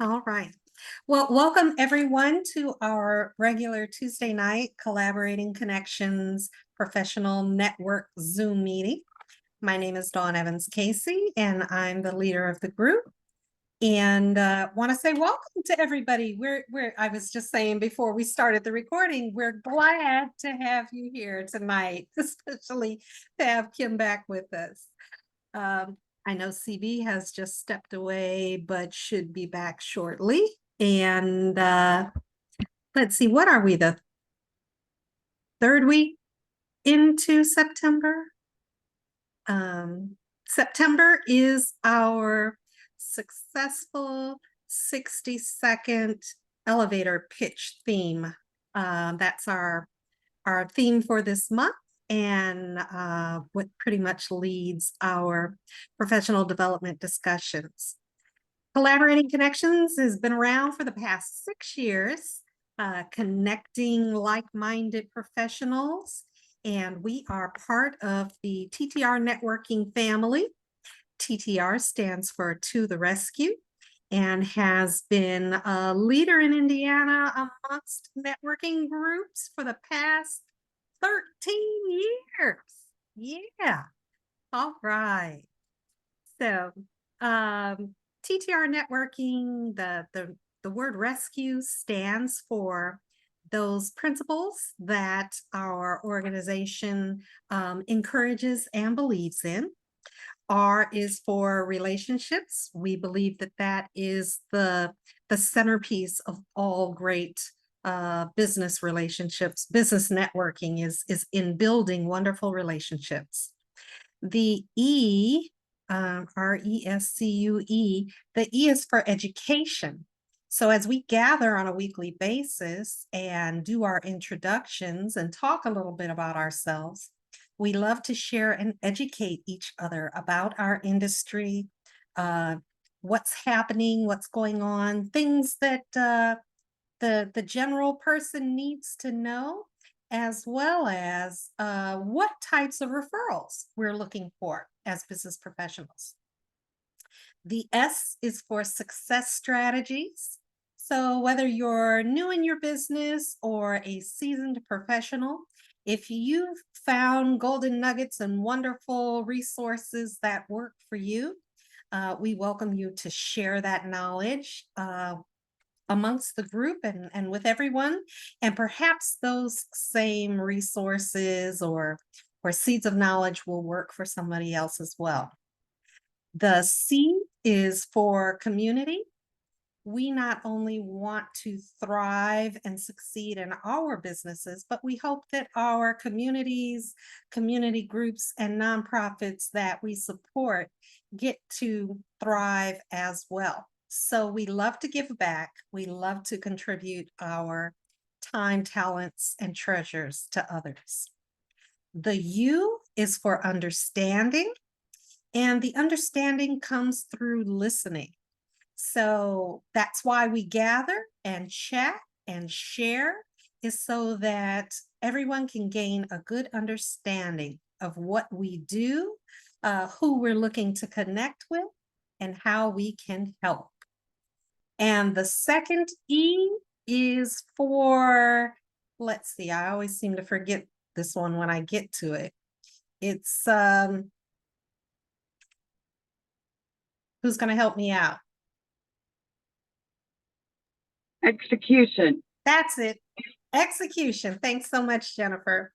All right. Well, welcome everyone to our regular Tuesday night Collaborating Connections Professional Network Zoom meeting. My name is Dawn Evans Casey, and I'm the leader of the group. And want to say welcome to everybody. I was just saying before we started the recording, we're glad to have you here tonight, especially to have Kim back with us. I know CB has just stepped away, but should be back shortly. And let's see, what are we, the third week into September? September is our successful 60-second elevator pitch theme. That's our theme for this month, and what pretty much leads our professional development discussions. Collaborating Connections has been around for the past 6 years, connecting like-minded professionals, and we are part of the TTR networking family. TTR stands for To the Rescue and has been a leader in Indiana amongst networking groups for the past 13 years. Yeah. All right. So TTR networking, the word rescue stands for those principles that our organization encourages and believes in. R is for relationships. We believe that that is the centerpiece of all great business relationships. Business networking is in building wonderful relationships. The E, RESCUE, the E is for education. So as we gather on a weekly basis and do our introductions and talk a little bit about ourselves, we love to share and educate each other about our industry, what's happening, what's going on, things that the general person needs to know, as well as what types of referrals we're looking for as business professionals. The S is for success strategies. So whether you're new in your business or a seasoned professional, if you've found golden nuggets and wonderful resources that work for you, we welcome you to share that knowledge amongst the group and with everyone. And perhaps those same resources or seeds of knowledge will work for somebody else as well. The C is for community. We not only want to thrive and succeed in our businesses, but we hope that our communities, community groups, and nonprofits that we support get to thrive as well. So we love to give back. We love to contribute our time, talents, and treasures to others. The U is for understanding, and the understanding comes through listening. So that's why we gather and chat and share, is so that everyone can gain a good understanding of what we do, who we're looking to connect with, and how we can help. And the second E is for, let's see, I always seem to forget this one when I get to it. It's, who's going to help me out? Execution. That's it. Execution. Thanks so much, Jennifer.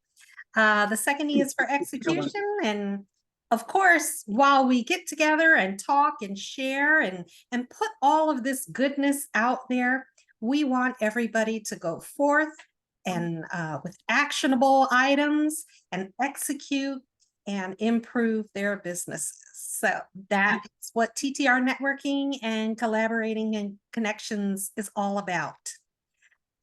The second E is for execution. And of course, while we get together and talk and share and put all of this goodness out there, we want everybody to go forth and with actionable items and execute and improve their businesses. So that's what TTR networking and collaborating and connections is all about.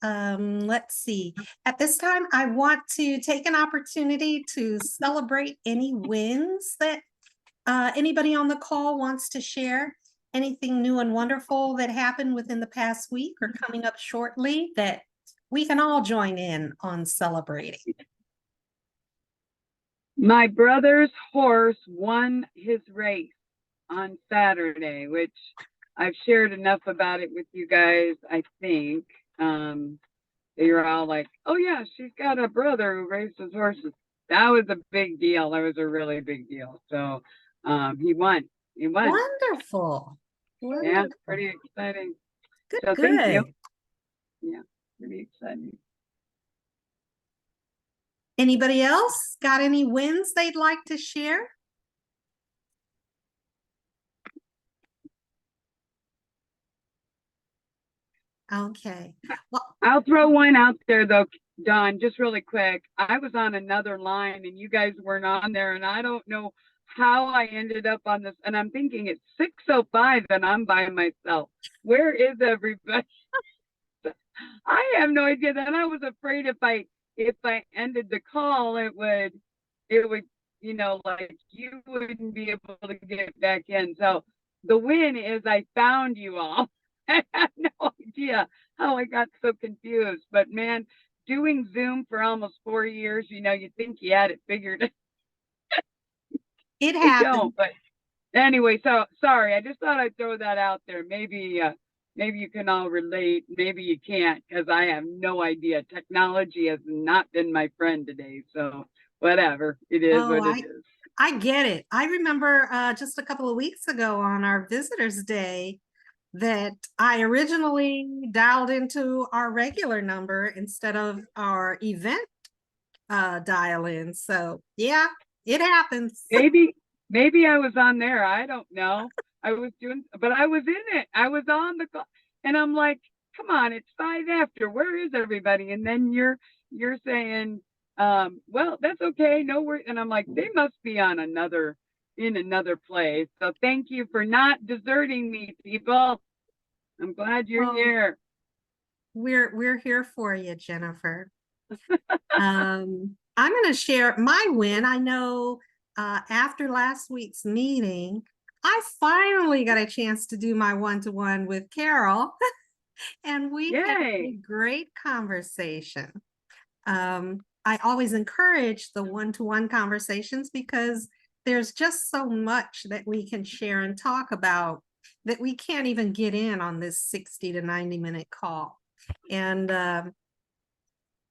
Let's see. At this time, I want to take an opportunity to celebrate any wins that anybody on the call wants to share. Anything new and wonderful that happened within the past week or coming up shortly that we can all join in on celebrating. My brother's horse won his race on Saturday, which I've shared enough about it with you guys, I think. You're all like, oh yeah, she's got a brother who raises horses. That was a big deal. That was a really big deal. So he won. He won. Wonderful. Yeah, Wonderful. pretty exciting. Good, So thank you. good. Yeah, pretty exciting. Anybody else got any wins they'd like to share? Okay. Well, I'll throw one out there though, Dawn, just really quick. I was on another line and you guys weren't on there, and I don't know how I ended up on this. And I'm thinking it's 6:05 and I'm by myself. Where is everybody? I have no idea. Then I was afraid if I ended the call, it would, like you wouldn't be able to get back in. So the win is I found you all. I have no idea how I got so confused. But man, doing Zoom for almost 4 years, you think you had it figured. it I happened. don't, but anyway, so sorry. I just thought I'd throw that out there. Maybe you can all relate. Maybe you can't, because I have no idea. Technology has not been my friend today. So whatever. It is Oh, what it is. I get it. I remember just a couple of weeks ago on our Visitors Day that I originally dialed into our regular number instead of our event dial-in. So yeah, it happens. Maybe I was on there. I don't know. I was doing, but I was in it. I was on the call, and I'm like, come on, it's 5 after. Where is everybody? And then you're saying, well, that's okay, no worries. And I'm like, they must be on in another place. So thank you for not deserting me, people. I'm glad you're Well, here. We're here for you, Jennifer. I'm going to share my win. I know after last week's meeting, I finally got a chance to do my one-to-one with Carol, and we had a great conversation. I always encourage the one-to-one conversations because there's just so much that we can share and talk about that we can't even get in on this 60 to 90-minute call. And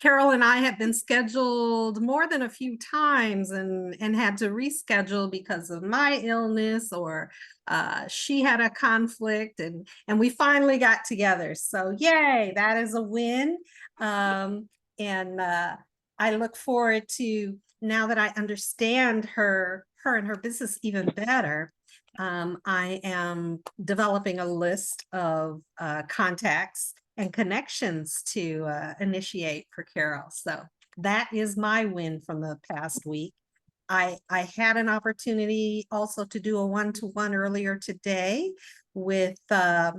Carol and I have been scheduled more than a few times and had to reschedule because of my illness, or she had a conflict, and we finally got together. So yay, that is a win. And I look forward to, now that I understand her and her business even better, I am developing a list of contacts and connections to initiate for Carol. So that is my win from the past week. I had an opportunity also to do a one-to-one earlier today with, now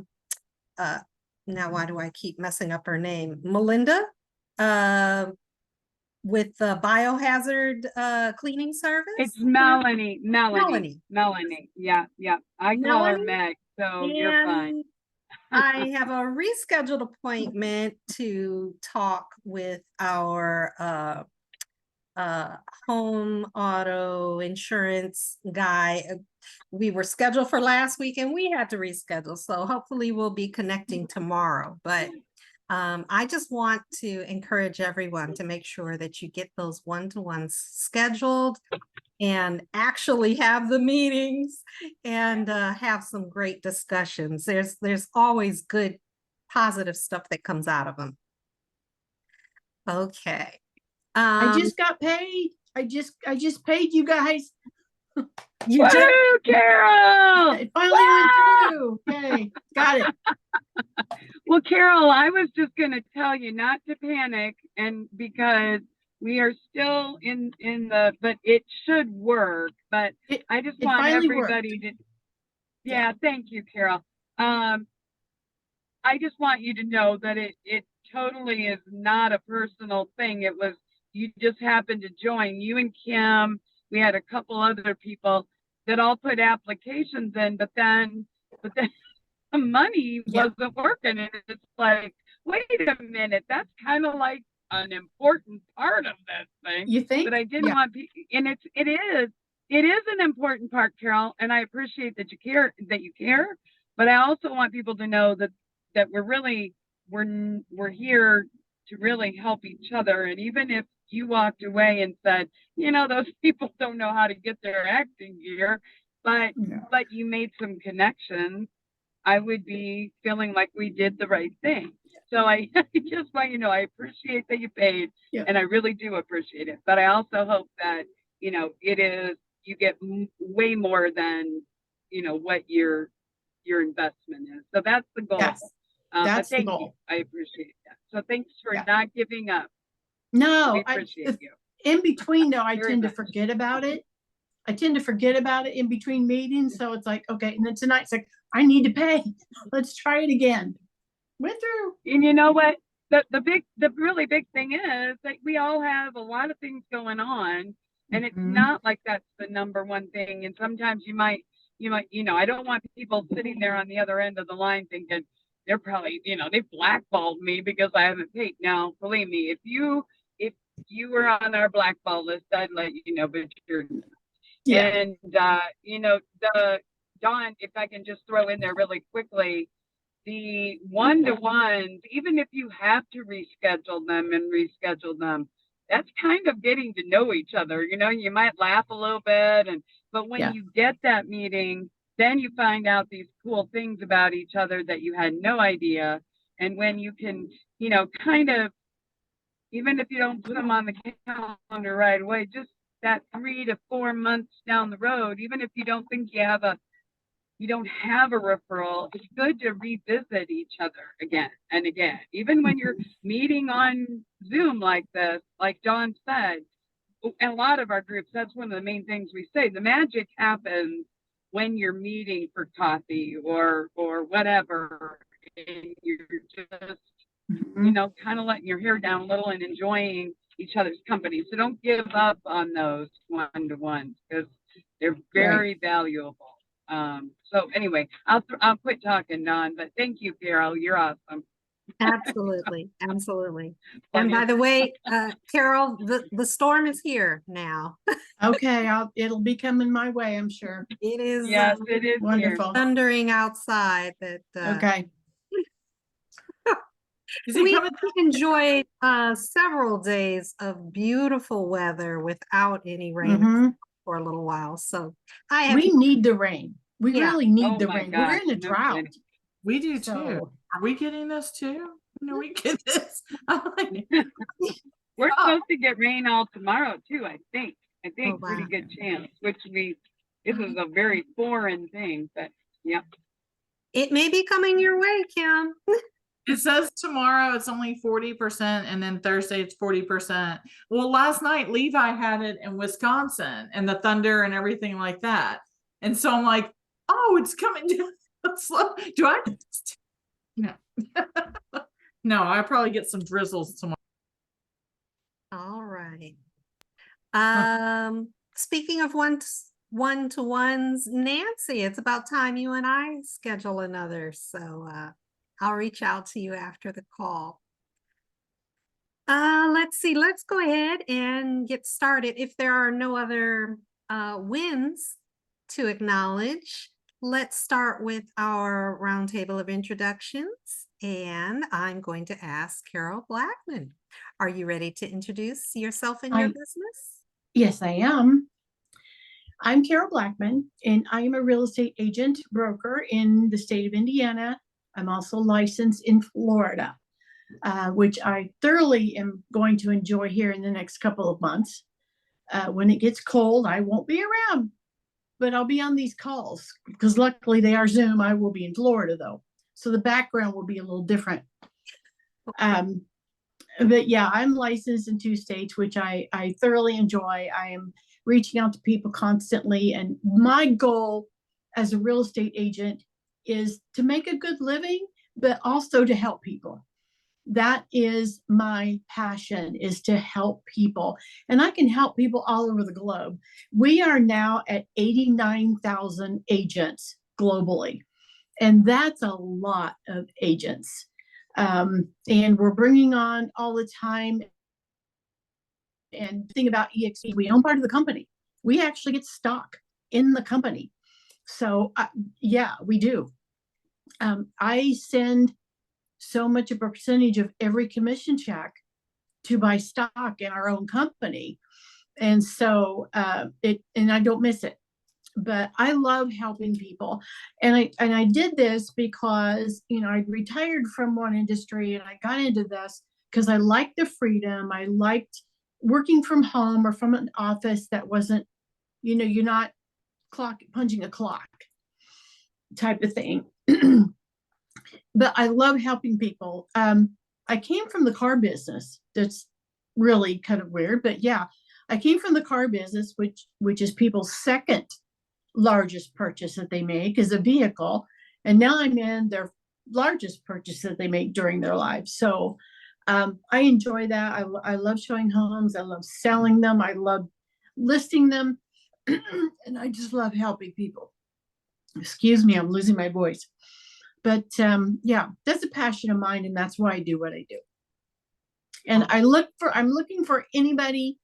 why do I keep messing up her name? Melinda, with the biohazard cleaning service. It's Melanie. Yeah. I call her Meg, so you're fine. I have a rescheduled appointment to talk with our home auto insurance guy. We were scheduled for last week and we had to reschedule. So hopefully we'll be connecting tomorrow. But I just want to encourage everyone to make sure that you get those one-to-ones scheduled and actually have the meetings and have some great discussions. There's always good, positive stuff that comes out of them. Okay. I just got paid. I just paid you guys. You just, Carol! It finally went through. Okay, got it. Well, Carol, I was just going to tell you not to panic, and because we are still in the, but it should work. But I just want everybody to, yeah, thank you, Carol. I just want you to know that it totally is not a personal thing. It was, you just happened to join. You and Kim, we had a couple other people that all put applications in, but then the money wasn't working. And it's like, wait a minute, that's kind of like an important part of this thing. You think? But I didn't want people, and it is an important part, Carol, and I appreciate that you care, but I also want people to know that we're here to really help each other. And even if you walked away and said, those people don't know how to get their acting gear, but you made some connections, I would be feeling like we did the right thing. So I just want I appreciate that you paid, and I really do appreciate it. But I also hope that it is you get way more than what your investment is. So that's the goal. Yes, that's the thank goal. you. I appreciate that. So thanks for not giving up. No, We appreciate you. In between though, I Very tend to much. forget about it. I tend to forget about it in between meetings. So it's like, okay. And then tonight it's like, I need to pay. Let's try it again. Went through. And you know what? The really big thing is that we all have a lot of things going on, and it's not like that's the number one thing. And sometimes you might, I don't want people sitting there on the other end of the line thinking they're probably, they blackballed me because I haven't paid. Now, believe me, if you were on our blackball list, I'd let you know, but you're not. Yeah. And Dawn, if I can just throw in there really quickly, the one-to-ones, even if you have to reschedule them, that's kind of getting to know each other. You might laugh a little bit, but when you get that meeting, then you find out these cool things about each other that you had no idea. And when you can, kind of, even if you don't put them on the calendar right away, just that 3 to 4 months down the road, even if you don't think you don't have a referral, it's good to revisit each other again and again. Even when you're meeting on Zoom like this, like Dawn said, and a lot of our groups, that's one of the main things we say. The magic happens when you're meeting for coffee or whatever, and you're just, kind of letting your hair down a little and enjoying each other's company. So don't give up on those one-to-ones because they're very valuable. So anyway, I'll quit talking, Dawn, but thank you, Carol. You're awesome. Absolutely. Absolutely. And by the way, Carol, the storm is here now. Okay. It'll be coming my way, I'm sure. It is. Yes, it is wonderful. Thundering outside that, Okay. we enjoyed several days of beautiful weather without any rain for a little while. So we need the rain. We really need Oh the my rain. gosh, We're in a no drought. kidding. We do too. So- Are we getting this too? No, we get this. We're supposed to get rain all tomorrow too, I think. Oh, Pretty wow. good chance, this is a very foreign thing, but yeah. It may be coming your way, Kim. It says tomorrow it's only 40%, and then Thursday it's 40%. Well, last night Levi had it in Wisconsin and the thunder and everything like that. And so I'm like, oh, it's coming down slow. Do I? No. No, I probably get some drizzles tomorrow. All right. Speaking of one-to-ones, Nancy, it's about time you and I schedule another. So I'll reach out to you after the call. Let's see. Let's go ahead and get started. If there are no other wins to acknowledge, let's start with our roundtable of introductions. And I'm going to ask Carol Blackmon. Are you ready to introduce yourself and your business? Yes, I am. I'm Carol Blackmon, and I am a real estate agent broker in the state of Indiana. I'm also licensed in Florida, which I thoroughly am going to enjoy here in the next couple of months. When it gets cold, I won't be around, but I'll be on these calls because luckily they are Zoom. I will be in Florida though, so the background will be a little different. But yeah, I'm licensed in 2 states, which I thoroughly enjoy. I am reaching out to people constantly. And my goal as a real estate agent is to make a good living, but also to help people. That is my passion, is to help people. And I can help people all over the globe. We are now at 89,000 agents globally. And that's a lot of agents. And we're bringing on all the time. And the thing about EXP, we own part of the company. We actually get stock in the company. So yeah, we do. I send so much of a percentage of every commission check to buy stock in our own company. And so and I don't miss it. But I love helping people. And I did this because, I retired from one industry and I got into this because I liked the freedom. I liked working from home or from an office that wasn't, you're not punching a clock type of thing. But I love helping people. I came from the car business. That's really kind of weird, but yeah, I came from the car business, which is people's second largest purchase that they make is a vehicle. And now I'm in their largest purchase that they make during their lives. So I enjoy that. I love showing homes. I love selling them. I love listing them. And I just love helping people. Excuse me, I'm losing my voice. But yeah, that's a passion of mine, and that's why I do what I do. And I'm looking for anybody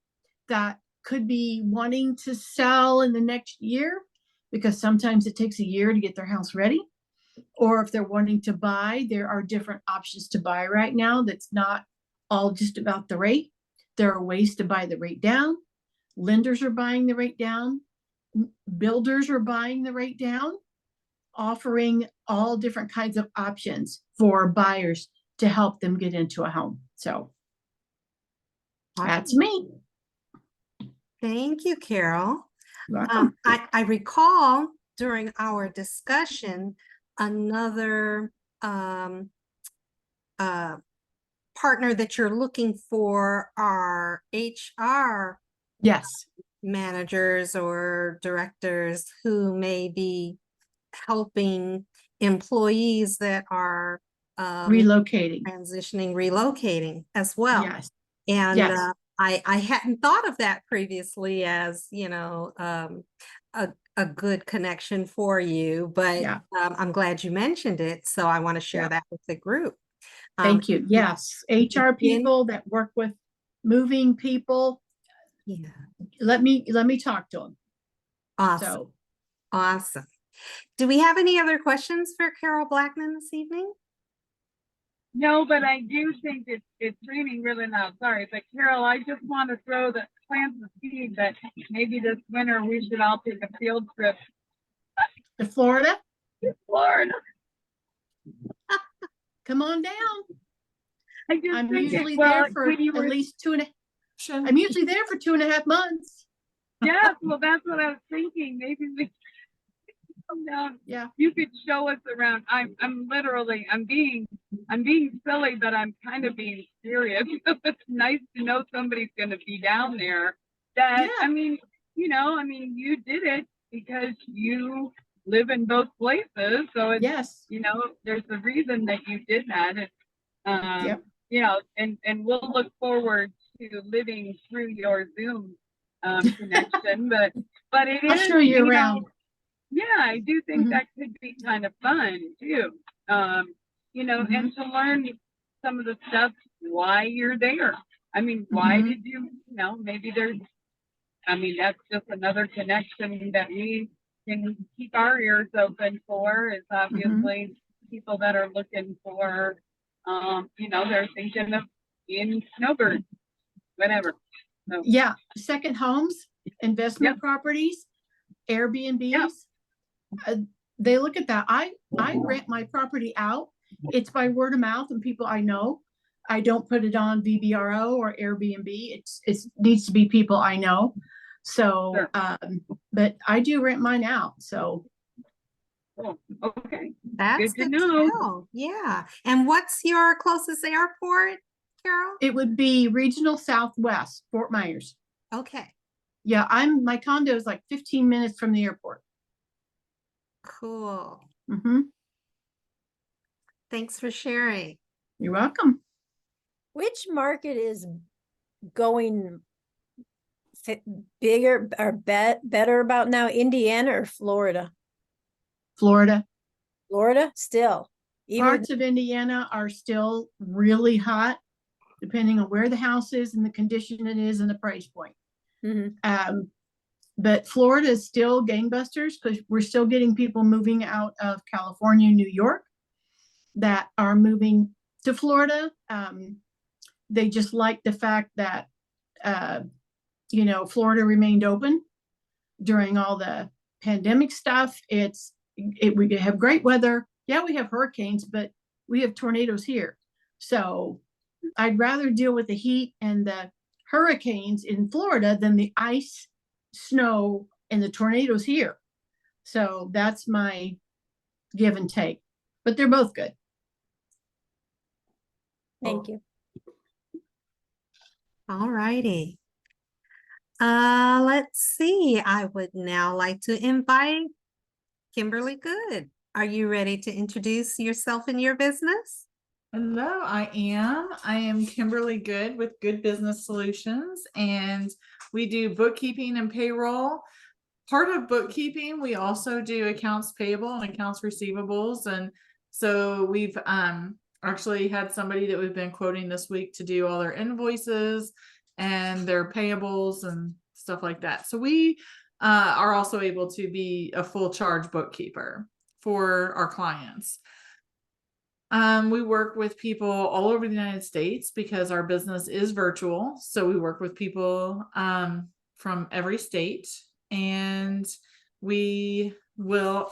that could be wanting to sell in the next year, because sometimes it takes a year to get their house ready. Or if they're wanting to buy, there are different options to buy right now. That's not all just about the rate. There are ways to buy the rate down. Lenders are buying the rate down. Builders are buying the rate down, offering all different kinds of options for buyers to help them get into a home. So that's me. Thank you, Carol. Welcome. I recall during our discussion, another partner that you're looking for are HR Yes. managers or directors who may be helping employees that are relocating as well. Yes. And yes. I hadn't thought of that previously as, a good connection for you, but Yeah. I'm glad you mentioned it. So I want to share that with the group. Thank you. Yes. HR people that work with moving people. Yeah. Let me talk to them. Awesome. So. Awesome. Do we have any other questions for Carol Blackmon this evening? No, but I do think it's raining really loud. Sorry, but Carol, I just want to plant the seed that maybe this winter we should all take a field trip To Florida? to Florida. Come on down. I'm usually there for at least 2.5. I'm usually there for 2.5 months. Yes, well, that's what I was thinking. Maybe we come down. Yeah. You could show us around. I'm being silly, but I'm kind of being serious. It's nice to know somebody's going to be down there. I mean, you did it because you live in both places. So it's, there's a reason that you did that. And we'll look forward to living through your Zoom connection, but it is. I'll show you around. Yeah, I do think that could be kind of fun too. And to learn some of the stuff, why you're there. I mean, why did you, maybe that's just another connection that we can keep our ears open for, is obviously people that are looking for, they're thinking of being snowbirds, whatever. So. Yeah. Second homes, investment properties, Airbnbs. Yeah. They look at that. I rent my property out. It's by word of mouth and people I know. I don't put it on VBRO or Airbnb. It needs to be people I know. So, but I do rent mine out. So. Oh, okay. That's good to know. Yeah. And what's your closest airport, Carol? It would be Regional Southwest, Fort Myers. Okay. Yeah, my condo is like 15 minutes from the airport. Cool. Thanks for sharing. You're welcome. Which market is going bigger or better about now, Indiana or Florida? Florida. Florida still. Parts of Indiana are still really hot, depending on where the house is and the condition it is and the price point. But Florida is still gangbusters because we're still getting people moving out of California, New York. that are moving to Florida. They just like the fact that, Florida remained open during all the pandemic stuff. We have great weather. Yeah, we have hurricanes, but we have tornadoes here. So I'd rather deal with the heat and the hurricanes in Florida than the ice, snow, and the tornadoes here. So that's my give and take, but they're both good. Thank you. All righty. Let's see. I would now like to invite Kimberly Goode. Are you ready to introduce yourself and your business? Hello, I am Kimberly Goode with Good Business Solutions, and we do bookkeeping and payroll. Part of bookkeeping, we also do accounts payable and accounts receivables. And so we've actually had somebody that we've been quoting this week to do all their invoices and their payables and stuff like that. So we are also able to be a full charge bookkeeper for our clients. We work with people all over the United States because our business is virtual. So we work with people from every state, and we will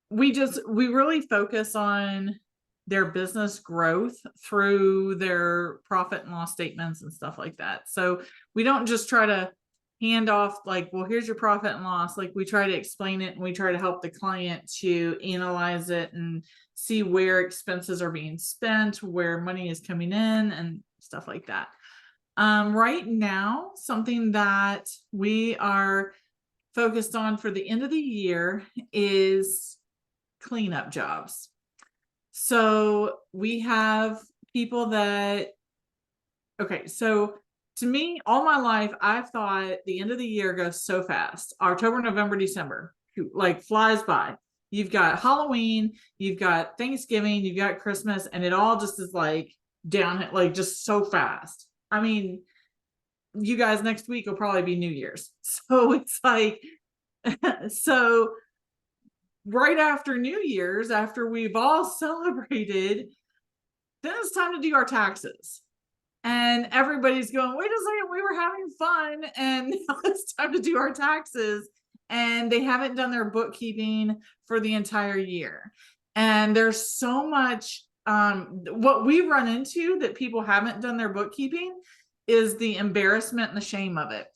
we really focus on their business growth through their profit and loss statements and stuff like that. So we don't just try to hand off like, well, here's your profit and loss. Like, we try to explain it, and we try to help the client to analyze it and see where expenses are being spent, where money is coming in, and stuff like that. Right now, something that we are focused on for the end of the year is cleanup jobs. So we have people that, okay, so to me, all my life, I've thought the end of the year goes so fast. October, November, December, like flies by. You've got Halloween, you've got Thanksgiving, you've got Christmas, and it all just is like down, like just so fast. I mean, you guys, next week will probably be New Year's. So it's like, so right after New Year's, after we've all celebrated, then it's time to do our taxes. And everybody's going, wait a second, we were having fun, and now it's time to do our taxes. And they haven't done their bookkeeping for the entire year. And there's so much, what we run into that people haven't done their bookkeeping is the embarrassment and the shame of it.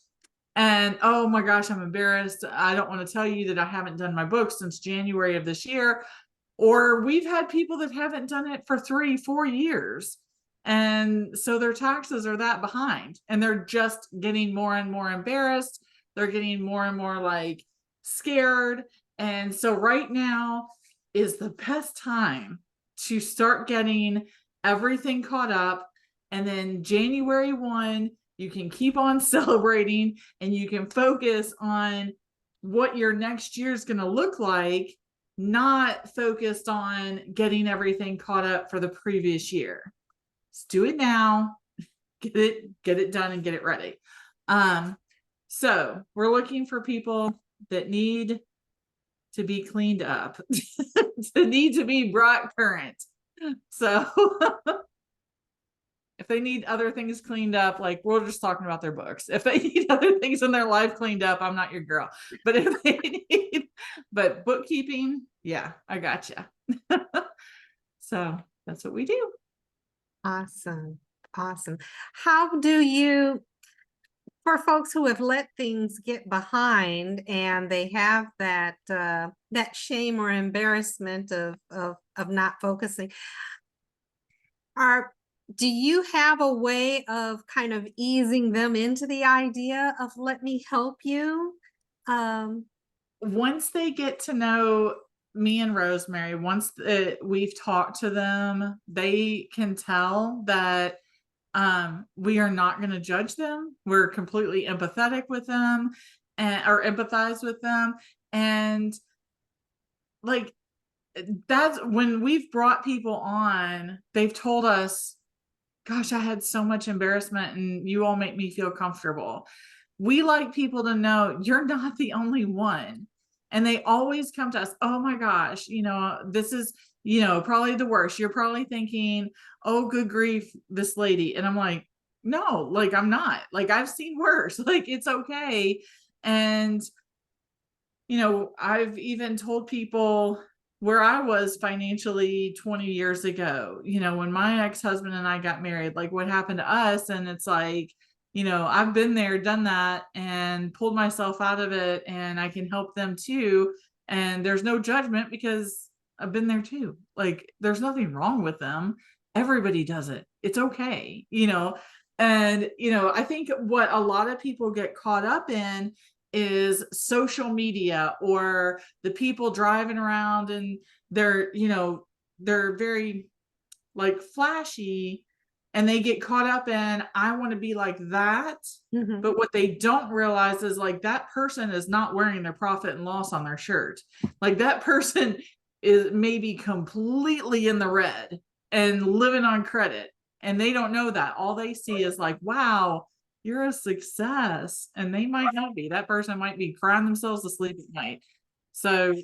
And oh my gosh, I'm embarrassed. I don't want to tell you that I haven't done my books since January of this year. Or we've had people that haven't done it for 3-4 years. And so their taxes are that behind, and they're just getting more and more embarrassed. They're getting more and more like scared. And so right now is the best time to start getting everything caught up. And then January 1, you can keep on celebrating, and you can focus on what your next year is going to look like, not focused on getting everything caught up for the previous year. Let's do it now, get it done, and get it ready. So we're looking for people that need to be cleaned up, to need to be brought current. So if they need other things cleaned up, like we're just talking about their books. If they need other things in their life cleaned up, I'm not your girl. But if they need, but bookkeeping, yeah, I gotcha. So that's what we do. Awesome. Awesome. How do you, for folks who have let things get behind and they have that that shame or embarrassment of not focusing, do you have a way of kind of easing them into the idea of let me help you? Once they get to know me and Rosemary, once we've talked to them, they can tell that we are not going to judge them. We're completely empathetic with them, or empathize with them. And like, that's when we've brought people on, they've told us, gosh, I had so much embarrassment, and you all make me feel comfortable. We like people to know you're not the only one. And they always come to us, oh my gosh, this is, probably the worst. You're probably thinking, oh, good grief, this lady. And I'm like, no, like, I'm not. Like, I've seen worse. Like, it's okay. And, I've even told people where I was financially 20 years ago, when my ex-husband and I got married, like what happened to us. And it's like, I've been there, done that, and pulled myself out of it, and I can help them too. And there's no judgment because I've been there too. Like, there's nothing wrong with them. Everybody does it. It's okay, And, I think what a lot of people get caught up in is social media, or the people driving around and they're very like flashy, and they get caught up in, I want to be like that. Mhm. But what they don't realize is, like, that person is not wearing their profit and loss on their shirt. Like, that person is maybe completely in the red and living on credit, and they don't know that. All they see is like, wow, you're a success. And they might not be. That person might be crying themselves to sleep at night. So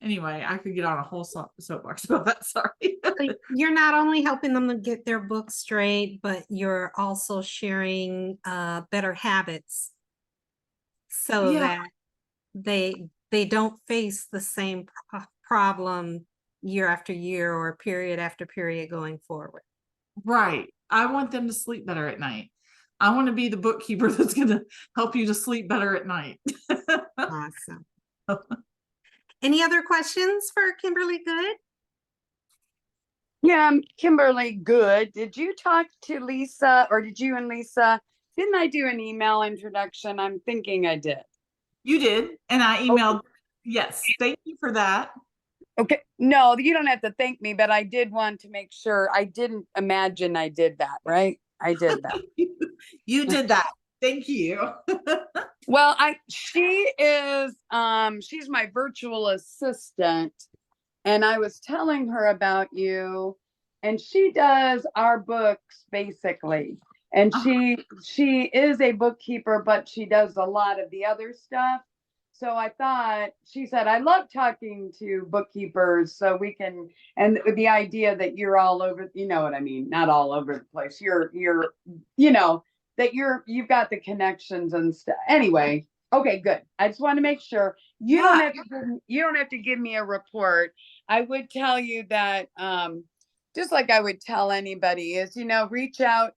anyway, I could get on a whole soapbox about that. Sorry. So you're not only helping them to get their books straight, but you're also sharing better habits so Yeah. that they don't face the same problem year after year or period after period going forward. Right. I want them to sleep better at night. I want to be the bookkeeper that's going to help you to sleep better at night. Awesome. Any other questions for Kimberly Goode? Yeah, I'm Kimberly Goode. Did you talk to Lisa, or did you and Lisa? Didn't I do an email introduction? I'm thinking I did. You did. And I emailed. Yes. Thank you for that. Okay. No, you don't have to thank me, but I did want to make sure. I didn't imagine I did that, right? I did that. You did that. Thank you. Well, she is she's my virtual assistant, and I was telling her about you, and she does our books basically. And she is a bookkeeper, but she does a lot of the other stuff. So I thought, she said, I love talking to bookkeepers so we can, and the idea that you're all over, you know what I mean? Not all over the place. You're, that you've got the connections and stuff. Anyway, okay, good. I just want to make sure you don't have to give me a report. I would tell you that, just like I would tell anybody is, reach out.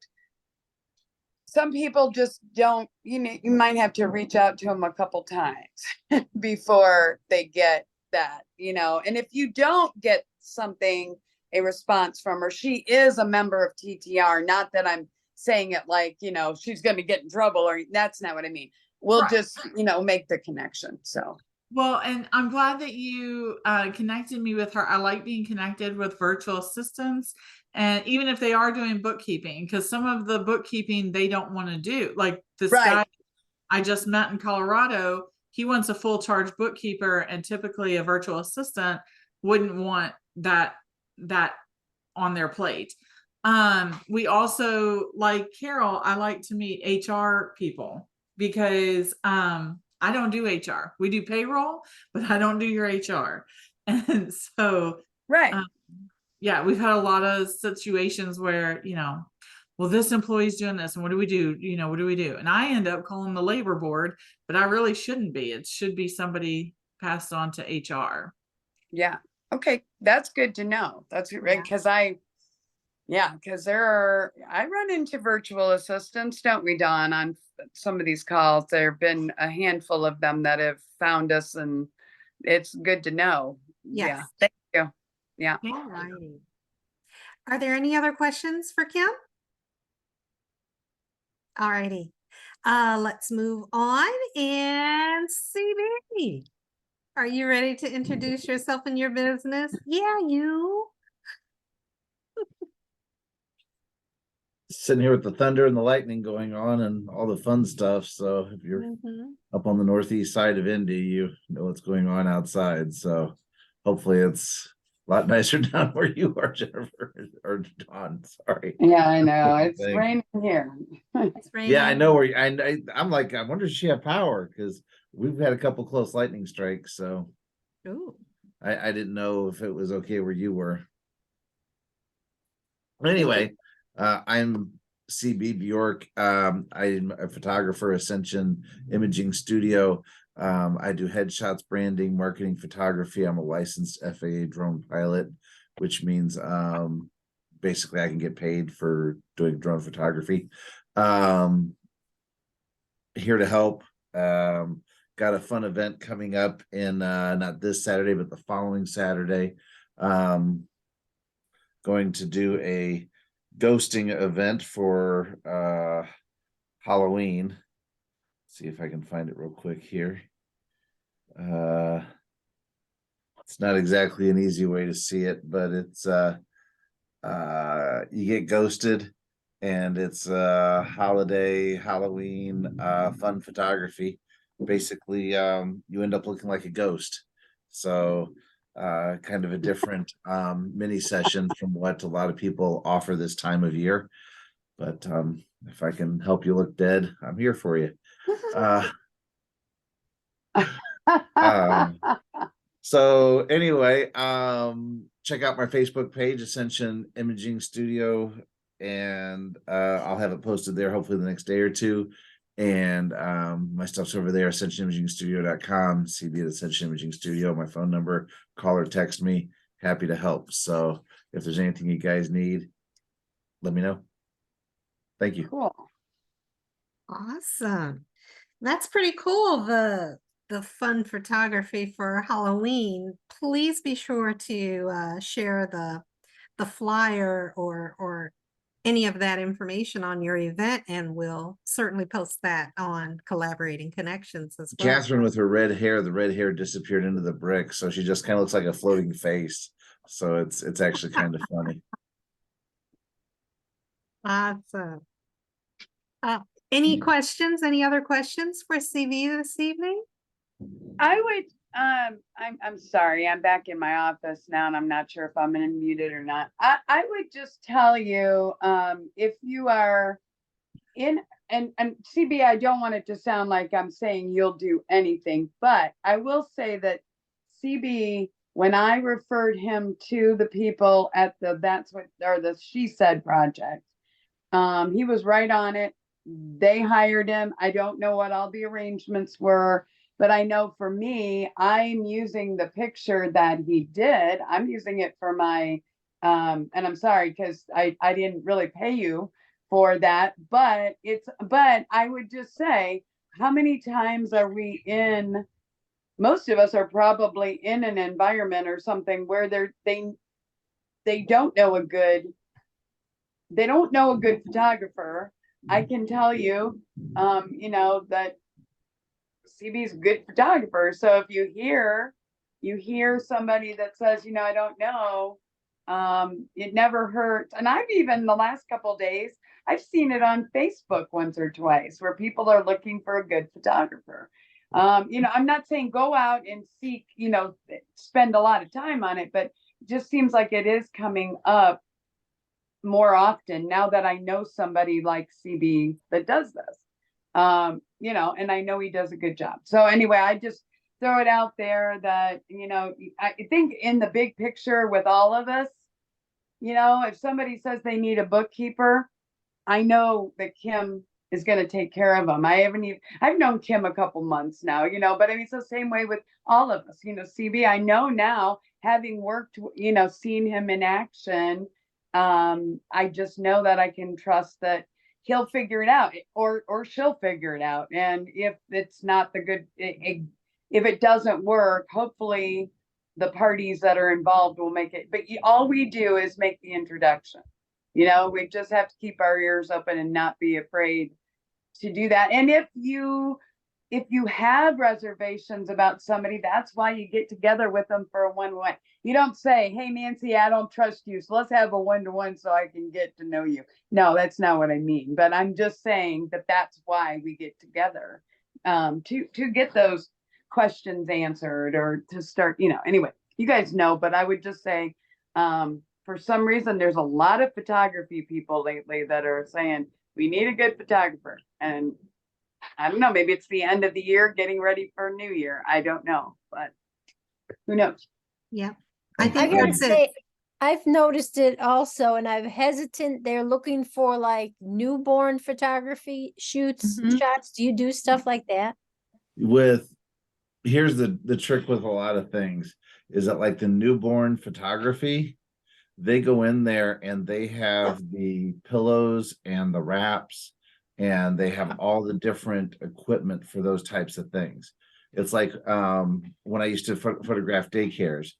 Some people just don't, you might have to reach out to them a couple times before they get that, and if you don't get a response from her, she is a member of TTR, not that I'm saying it like, she's going to get in trouble, or that's not what I mean. We'll just, make the connection. So. Well, and I'm glad that you connected me with her. I like being connected with virtual assistants, and even if they are doing bookkeeping, because some of the bookkeeping they don't want to do. Like this guy I just met in Colorado, he wants a full charge bookkeeper, and typically a virtual assistant wouldn't want that on their plate. We also, like Carol, I like to meet HR people because I don't do HR. We do payroll, but I don't do your HR. And so, yeah, we've had a lot of situations where, well, this employee's doing this, and what do we do? What do we do? And I end up calling the labor board, but I really shouldn't be. It should be somebody passed on to HR. Yeah. Okay. That's good to know. That's right. Because I run into virtual assistants, don't we, Dawn, on some of these calls. There have been a handful of them that have found us, and it's good to know. Yes. Yeah. Thank you. Yeah. Alrighty. Are there any other questions for Kim? Alrighty. Let's move on. And CB, are you ready to introduce yourself and your business? Yeah, you. Sitting here with the thunder and the lightning going on and all the fun stuff. So if you're up on the northeast side of Indy, you know what's going on outside. So hopefully it's a lot nicer down where you are, Jennifer, or Dawn. Sorry. Yeah, I know. It's raining here. It's raining. Yeah, I know where I'm like, I wonder if she have power, because we've had a couple close lightning strikes, so Ooh. I didn't know if it was okay where you were. Anyway, I'm CB Bjork. I'm a photographer, Ascension Imaging Studio. I do headshots, branding, marketing, photography. I'm a licensed FAA drone pilot, which means basically I can get paid for doing drone photography. Here to help. Got a fun event coming up in not this Saturday, but the following Saturday. Going to do a ghosting event for Halloween. See if I can find it real quick here. It's not exactly an easy way to see it, but it's you get ghosted, and it's holiday, Halloween, fun photography. Basically, you end up looking like a ghost. So kind of a different mini session from what a lot of people offer this time of year. But if I can help you look dead, I'm here for you. So anyway, check out my Facebook page, Ascension Imaging Studio, and I'll have it posted there hopefully the next day or two. And my stuff's over there, ascensionimagingstudio.com, CB at Ascension Imaging Studio, my phone number, call or text me, happy to help. So if there's anything you guys need, let me know. Thank you. Cool. Awesome. That's pretty cool. The fun photography for Halloween. Please be sure to share the flyer or any of that information on your event, and we'll certainly post that on Collaborating Connections as well. Catherine with her red hair, the red hair disappeared into the brick, so she just kind of looks like a floating face. So it's actually kind of funny. Awesome. Any questions? Any other questions for CV this evening? I would, I'm sorry, I'm back in my office now and I'm not sure if I'm unmuted or not. I would just tell you, if you are in, and CB, I don't want it to sound like I'm saying you'll do anything, but I will say that CB, when I referred him to the people at the She Said project, he was right on it. They hired him. I don't know what all the arrangements were, but I know for me, I'm using the picture that he did. I'm using it for my, and I'm sorry, because I didn't really pay you for that, but I would just say, how many times are we in, most of us are probably in an environment or something where they don't know a good photographer. I can tell you, that CB's a good photographer. So if you hear somebody that says, I don't know, it never hurts. And I've even the last couple of days, I've seen it on Facebook once or twice where people are looking for a good photographer. I'm not saying go out and seek, spend a lot of time on it, but it just seems like it is coming up more often now that I know somebody like CB that does this. And I know he does a good job. So anyway, I just throw it out there that, I think in the big picture with all of us, if somebody says they need a bookkeeper, I know that Kim is going to take care of them. I've known Kim a couple months now, but I mean, it's the same way with all of us, CB, I know now, having worked, seen him in action, I just know that I can trust that he'll figure it out or she'll figure it out. And if it's not if it doesn't work, hopefully the parties that are involved will make it. But all we do is make the introduction. We just have to keep our ears open and not be afraid to do that. And if you have reservations about somebody, that's why you get together with them for a one-on-one. You don't say, hey, Nancy, I don't trust you, so let's have a one-to-one so I can get to know you. No, that's not what I mean. But I'm just saying that that's why we get together, to get those questions answered or to start, anyway, you guys know, but I would just say, for some reason, there's a lot of photography people lately that are saying, we need a good photographer. And I don't know, maybe it's the end of the year, getting ready for New Year. I don't know, but who knows? Yeah, I I think gotta that's it. say, I've noticed it also, and I'm hesitant. They're looking for like newborn photography shoots, Mhm. shots. Do you do stuff like that? Here's the trick with a lot of things is that like the newborn photography, they go in there and they have the pillows and the wraps and they have all the different equipment for those types of things. It's like when I used to photograph daycares,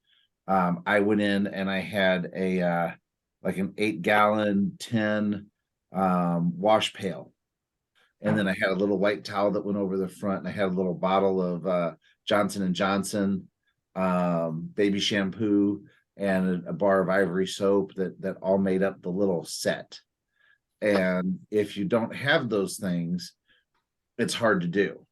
I went in and I had a like an 8-gallon tin wash pail. And then I had a little white towel that went over the front, and I had a little bottle of Johnson and Johnson baby shampoo and a bar of Ivory soap that all made up the little set. And if you don't have those things, it's hard to do.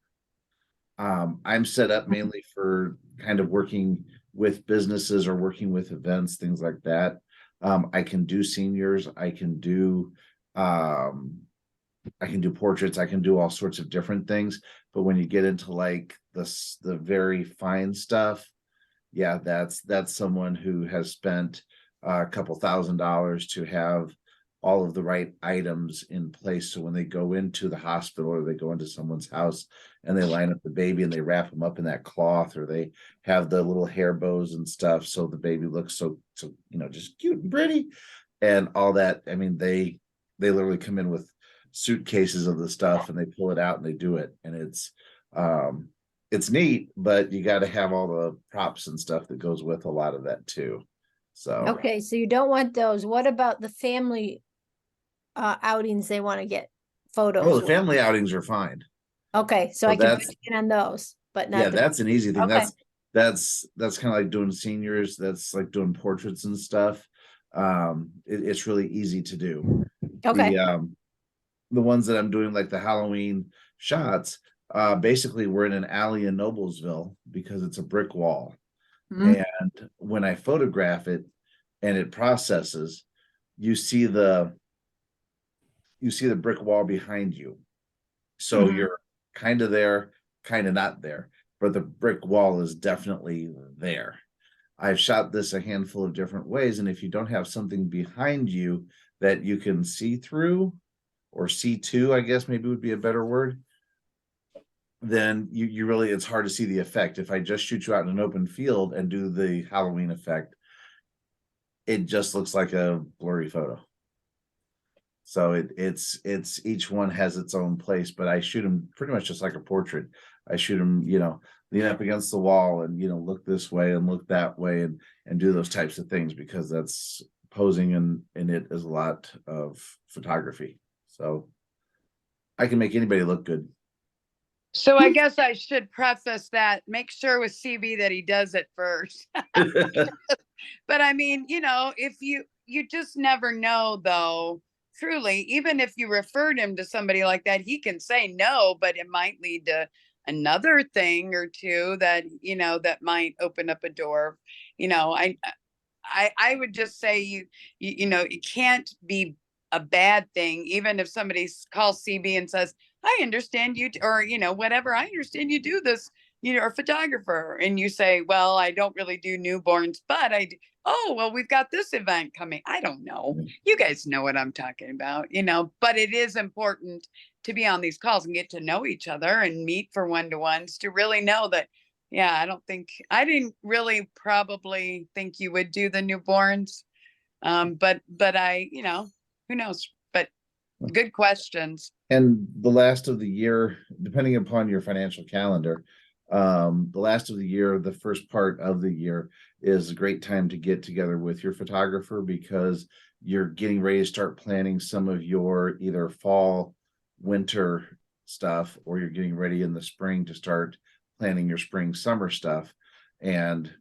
I'm set up mainly for kind of working with businesses or working with events, things like that. I can do seniors, I can do portraits, I can do all sorts of different things. But when you get into like the very fine stuff, yeah, that's someone who has spent a couple $1,000s to have all of the right items in place. So when they go into the hospital or they go into someone's house and they line up the baby and they wrap them up in that cloth, or they have the little hair bows and stuff, so the baby looks so just cute and pretty and all that. I mean, they literally come in with suitcases of the stuff and they pull it out and they do it, and it's neat, but you got to have all the props and stuff that goes with a lot of that too. So Okay, so you don't want those. What about the family outings they want to get photos the with? family outings are fine. Okay, so So I can that's- put in on those, but not Yeah, the. that's an easy thing. Okay. That's kind of like doing seniors. That's like doing portraits and stuff. It's really easy to do. Okay. The ones that I'm doing, like the Halloween shots, basically we're in an alley in Noblesville because it's a brick wall. Mhm. And when I photograph it and it processes, you see the brick wall behind you. So Mhm. you're kind of there, kind of not there, but the brick wall is definitely there. I've shot this a handful of different ways, and if you don't have something behind you that you can see through, or see to, I guess maybe would be a better word, then you really, it's hard to see the effect. If I just shoot you out in an open field and do the Halloween effect, it just looks like a blurry photo. So it's each one has its own place, but I shoot them pretty much just like a portrait. I shoot them, lean up against the wall and, look this way and look that way and do those types of things, because that's posing and it is a lot of photography. So I can make anybody look good. So I guess I should preface that, make sure with CB that he does it first. But I mean, if you just never know though, truly, even if you referred him to somebody like that, he can say no, but it might lead to another thing or two that, that might open up a door. I would just say it can't be a bad thing, even if somebody calls CB and says, I understand you, or, whatever, I understand you do this, you're a photographer, and you say, well, I don't really do newborns, but I do. Oh, well, we've got this event coming. I don't know. You guys know what I'm talking about, but it is important to be on these calls and get to know each other and meet for one-to-ones to really know that, yeah, I didn't really probably think you would do the newborns. But I, who knows, but good questions. And the last of the year, depending upon your financial calendar, the last of the year, the first part of the year is a great time to get together with your photographer, because you're getting ready to start planning some of your either fall, winter stuff, or you're getting ready in the spring to start planning your spring, summer stuff. And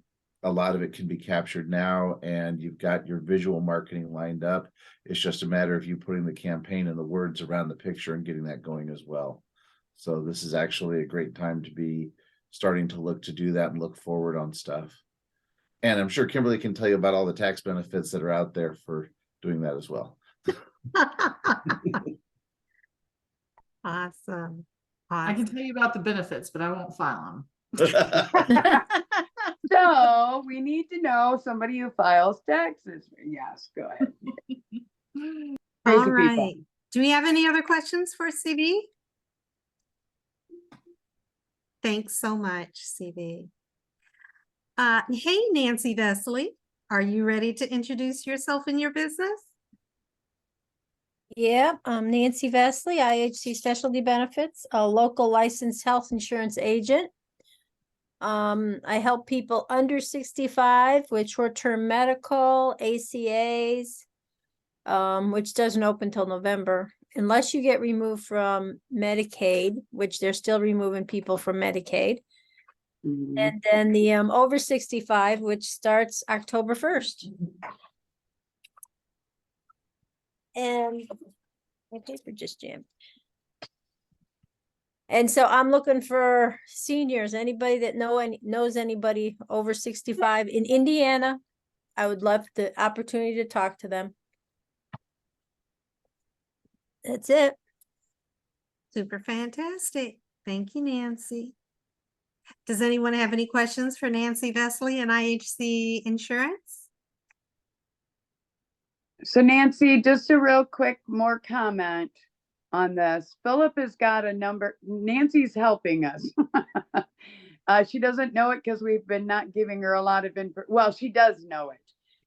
a lot of it can be captured now, and you've got your visual marketing lined up. It's just a matter of you putting the campaign and the words around the picture and getting that going as well. So this is actually a great time to be starting to look to do that and look forward on stuff. And I'm sure Kimberly can tell you about all the tax benefits that are out there for doing that as well. Awesome. I can Awesome. tell you about the benefits, but I won't file them. So we need to know somebody who files taxes. Yes, go ahead. All Crazy right. people. Do we have any other questions for CB? Thanks so much, CB. Hey, Nancy Vesley, are you ready to introduce yourself and your business? Yep, I'm Nancy Vesley, IHC Specialty Benefits, a local licensed health insurance agent. I help people under 65 with short-term medical, ACAs, which doesn't open till November, unless you get removed from Medicaid, which they're still removing people from Medicaid. Mhm. And then the over 65, which starts October 1st. And my paper just jammed. And so I'm looking for seniors, anybody that knows anybody over 65 in Indiana. I would love the opportunity to talk to them. That's it. Super fantastic. Thank you, Nancy. Does anyone have any questions for Nancy Vesley and IHC Insurance? So Nancy, just a real quick more comment on this. Philip has got a number. Nancy's helping us. She doesn't know it because we've been not giving her a lot of info. Well, she does know it.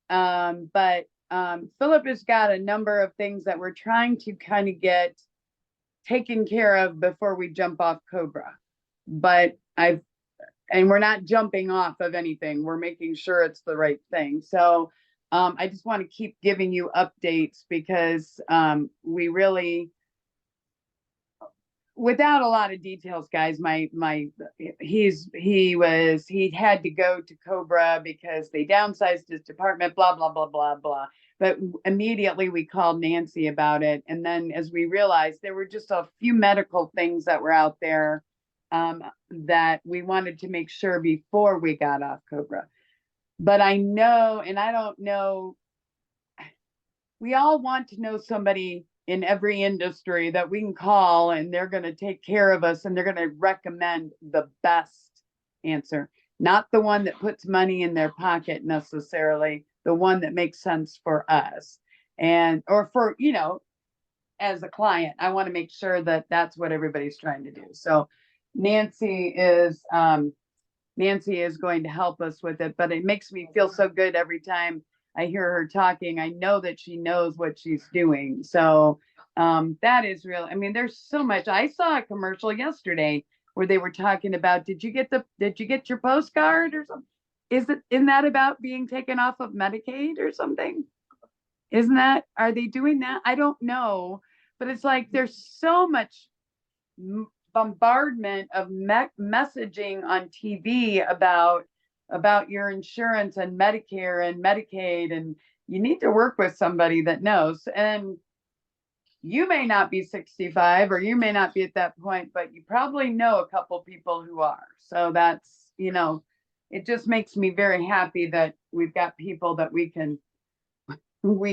But Philip has got a number of things that we're trying to kind of get taken care of before we jump off Cobra. But and we're not jumping off of anything. We're making sure it's the right thing. So I just want to keep giving you updates because we really, without a lot of details, guys, he had to go to Cobra because they downsized his department, blah, blah, blah, blah, blah. But immediately we called Nancy about it. And then as we realized there were just a few medical things that were out there that we wanted to make sure before we got off Cobra. But I know, and I don't know, we all want to know somebody in every industry that we can call and they're going to take care of us and they're going to recommend the best answer, not the one that puts money in their pocket necessarily, the one that makes sense for us or for, as a client. I want to make sure that that's what everybody's trying to do. So Nancy is going to help us with it, but it makes me feel so good every time I hear her talking. I know that she knows what she's doing. So that is real. I mean, there's so much. I saw a commercial yesterday where they were talking about, did you get your postcard or something? Isn't that about being taken off of Medicaid or something? Are they doing that? I don't know, but it's like, there's so much bombardment of messaging on TV about your insurance and Medicare and Medicaid, and you need to work with somebody that knows. And you may not be 65 or you may not be at that point, but you probably know a couple people who are. So that's, it just makes me very happy that we've got people that we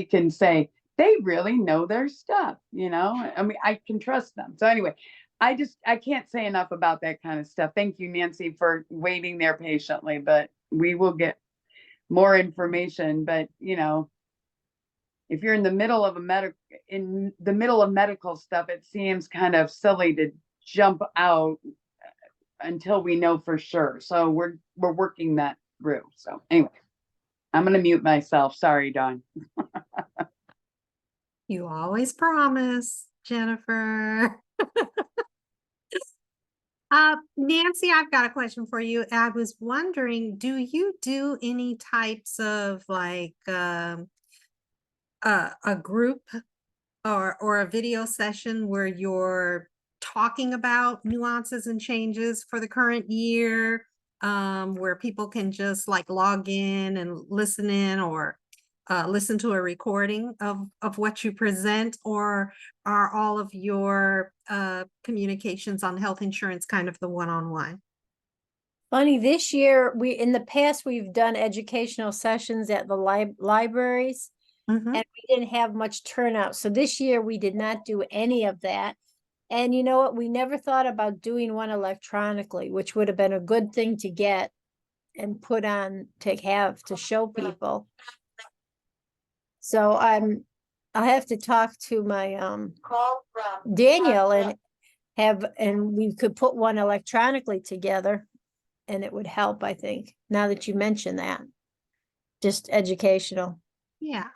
can say they really know their stuff. I mean, I can trust them. So anyway, I can't say enough about that kind of stuff. Thank you, Nancy, for waiting there patiently, but we will get more information. But, if you're in the middle of medical stuff, it seems kind of silly to jump out until we know for sure. So we're working that through. So anyway, I'm going to mute myself. Sorry, Dawn. You always promise, Jennifer. Nancy, I've got a question for you. I was wondering, do you do any types of like a group or a video session where you're talking about nuances and changes for the current year, where people can just like log in and listen in or listen to a recording of what you present, or are all of your communications on health insurance kind of the one-on-one? Funny, this year, in the past, we've done educational sessions at the libraries. Mhm. And we didn't have much turnout. So this year we did not do any of that. And you know what? We never thought about doing one electronically, which would have been a good thing to get and put on to show people. So I have to talk to my Daniel and we could put one electronically together and it would help, I think, now that you mention that. Just educational. Yeah.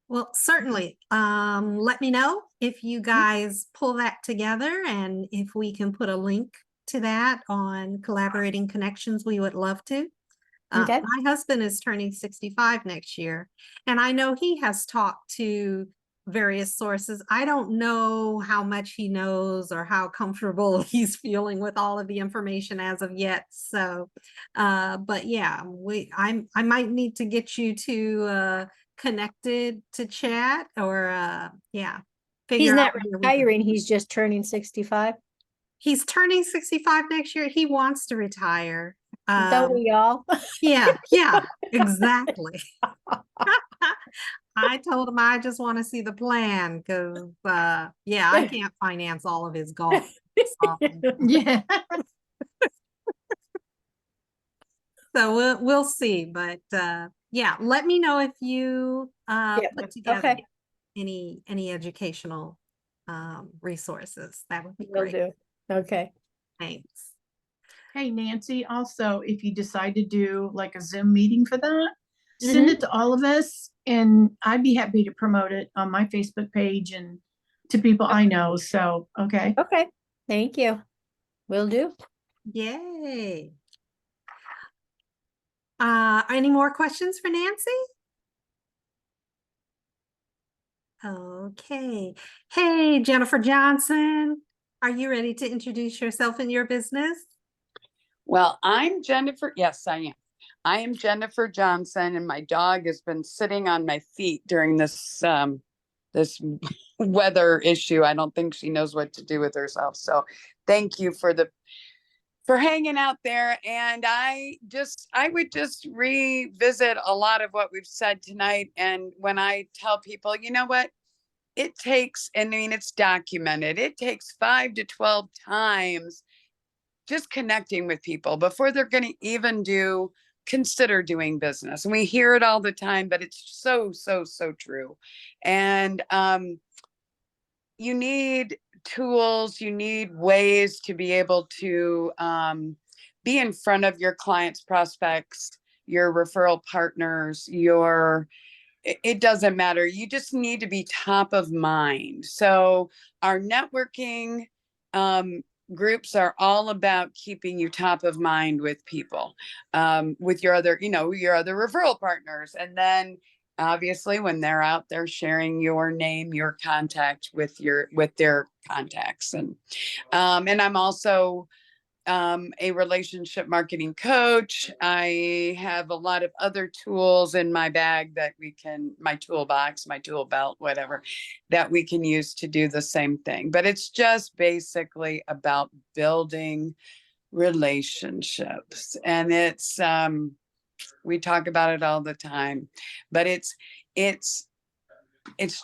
Well, certainly. Let me know if you guys pull that together and if we can put a link to that on Collaborating Connections, we would love to. Okay. My husband is turning 65 next year, and I know he has talked to various sources. I don't know how much he knows or how comfortable he's feeling with all of the information as of yet. So, but yeah, I might need to get you to connected to chat or yeah. He's figure not out where we can- retiring, he's just turning 65. He's turning 65 next year. He wants to retire. Don't we all? Yeah, exactly. I told him I just want to see the plan because yeah, I can't finance all of his golf. Yeah. So we'll see. But yeah, let me know if you put together Okay. any educational resources. That would be Will great. do. Okay. Thanks. Hey, Nancy, also, if you decide to do like a Zoom meeting for that, send it to all of us and I'd be happy to promote it on my Facebook page and to people I know. So, okay. Okay. Thank you. Will do. Yay. Any more questions for Nancy? Okay. Hey, Jennifer Johnson, are you ready to introduce yourself and your business? Well, I'm Jennifer. Yes, I am. I am Jennifer Johnson, and my dog has been sitting on my feet during this this weather issue. I don't think she knows what to do with herself. So thank you for hanging out there. And I would just revisit a lot of what we've said tonight. And when I tell people, you know what, it takes, and I mean, it's documented, it takes 5 to 12 times just connecting with people before they're going to even consider doing business. And we hear it all the time, but it's so true. And you need tools, you need ways to be able to be in front of your clients, prospects, your referral partners, it doesn't matter. You just need to be top of mind. So our networking groups are all about keeping you top of mind with people, with your other referral partners. And then obviously when they're out there sharing your name, your contact with their contacts. And I'm also a relationship marketing coach. I have a lot of other tools in my bag that my toolbox, my tool belt, whatever, that we can use to do the same thing. But it's just basically about building relationships. And it's, we talk about it all the time, but it's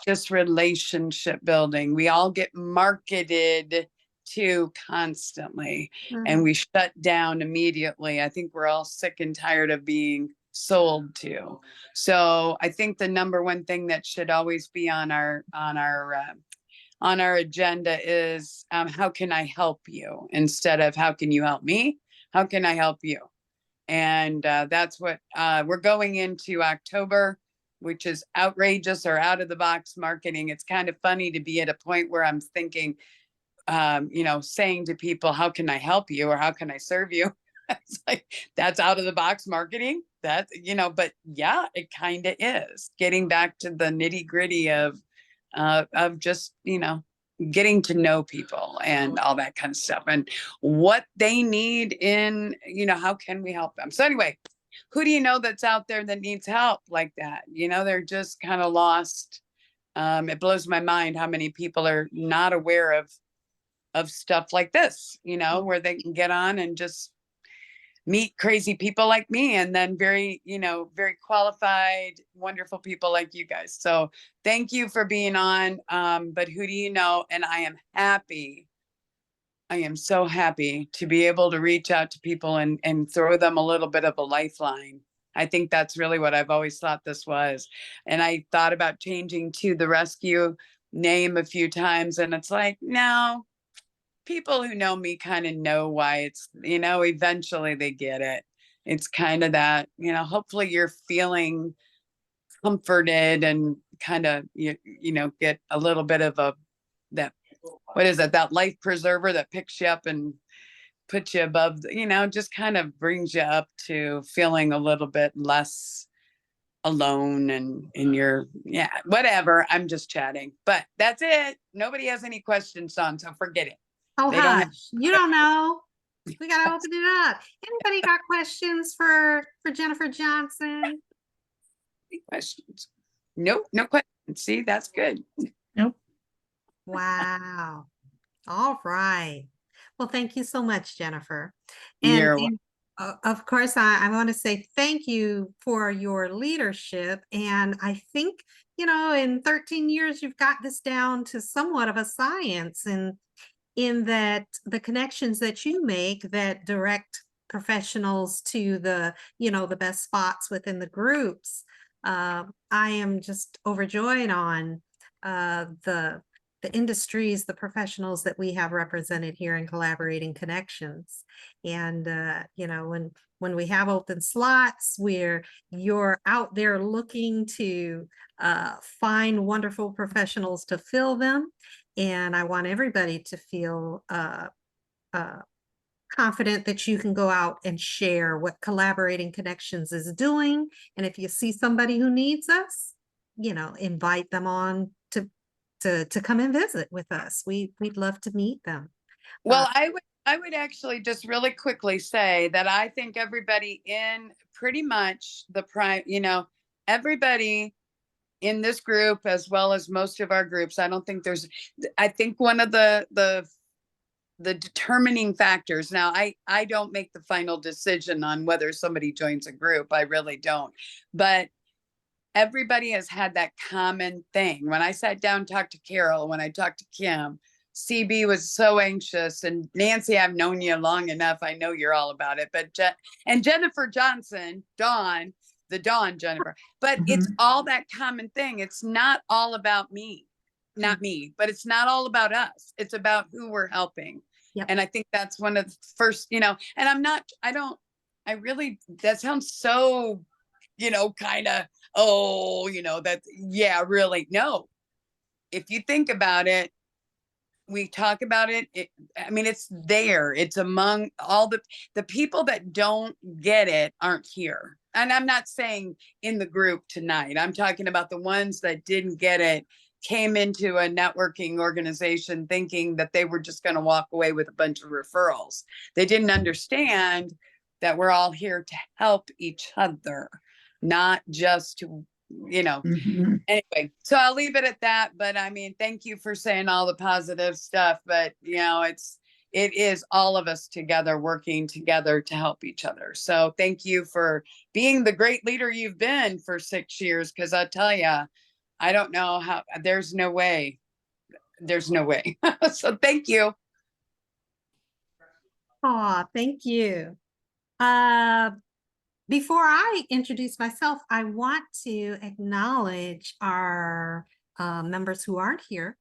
just relationship building. We all get marketed to constantly and we shut down immediately. I think we're all sick and tired of being sold to. So I think the number one thing that should always be on our agenda is how can I help you, instead of how can you help me? How can I help you? And that's what we're going into October, which is outrageous or out of the box marketing. It's kind of funny to be at a point where I'm thinking, saying to people, how can I help you or how can I serve you? It's like, that's out of the box marketing. That, but yeah, it kind of is getting back to the nitty gritty of just, getting to know people and all that kind of stuff and what they need in, how can we help them? So anyway, who do you know that's out there that needs help like that? They're just kind of lost. It blows my mind how many people are not aware of stuff like this, where they can get on and just meet crazy people like me, and then very, very qualified, wonderful people like you guys. So thank you for being on. But who do you know? And I am happy. I am so happy to be able to reach out to people and throw them a little bit of a lifeline. I think that's really what I've always thought this was. And I thought about changing to the rescue name a few times, and it's like, no, people who know me kind of know why it's, eventually they get it. It's kind of that, hopefully you're feeling comforted and kind of, get a little bit of what is it, that life preserver that picks you up and puts you above, just kind of brings you up to feeling a little bit less alone and in your, whatever. I'm just chatting, but that's it. Nobody has any questions, Dawn, so forget it. Oh, They don't have- hush. You don't know. We gotta open it up. Anybody got questions for Jennifer Johnson? Any questions? Nope, no questions. See, that's good. Nope. Wow. All right. Well, thank you so much, Jennifer. You're And of course, I want to say thank you for your leadership. And I think, in 13 years, you've got this down to somewhat of a science, and in that the connections that you make that direct professionals to the best spots within the groups. I am just overjoyed on the industries, the professionals that we have represented here in Collaborating Connections. And, when we have open slots where you're out there looking to find wonderful professionals to fill them. And I want everybody to feel confident that you can go out and share what Collaborating Connections is doing. And if you see somebody who needs us, invite them on to come and visit with us. We'd love to meet them. Well, I would actually just really quickly say that I think everybody in pretty much everybody in this group, as well as most of our groups, I think one of the determining factors. Now, I don't make the final decision on whether somebody joins a group. I really don't. But everybody has had that common thing. When I sat down, talked to Carol, when I talked to Kim, CB was so anxious, and Nancy, I've known you long enough. I know you're all about it, but and Jennifer Johnson, Dawn, Jennifer, but it's all that common thing. It's not all about me, not me, but it's not all about us. It's about who we're helping. Yep. And I think that's one of the first, and that sounds so, kind of, really, no. If you think about it, we talk about it. It's there. It's among all the people that don't get it aren't here. And I'm not saying in the group tonight. I'm talking about the ones that didn't get it, came into a networking organization thinking that they were just going to walk away with a bunch of referrals. They didn't understand that we're all here to help each other, not just to, Anyway, so I'll leave it at that. But thank you for saying all the positive stuff. But it is all of us together, working together to help each other. So thank you for being the great leader you've been for 6 years. Because I tell you, I don't know how. There's no way. So thank you. Oh, thank you. Before I introduce myself, I want to acknowledge our members who aren't here.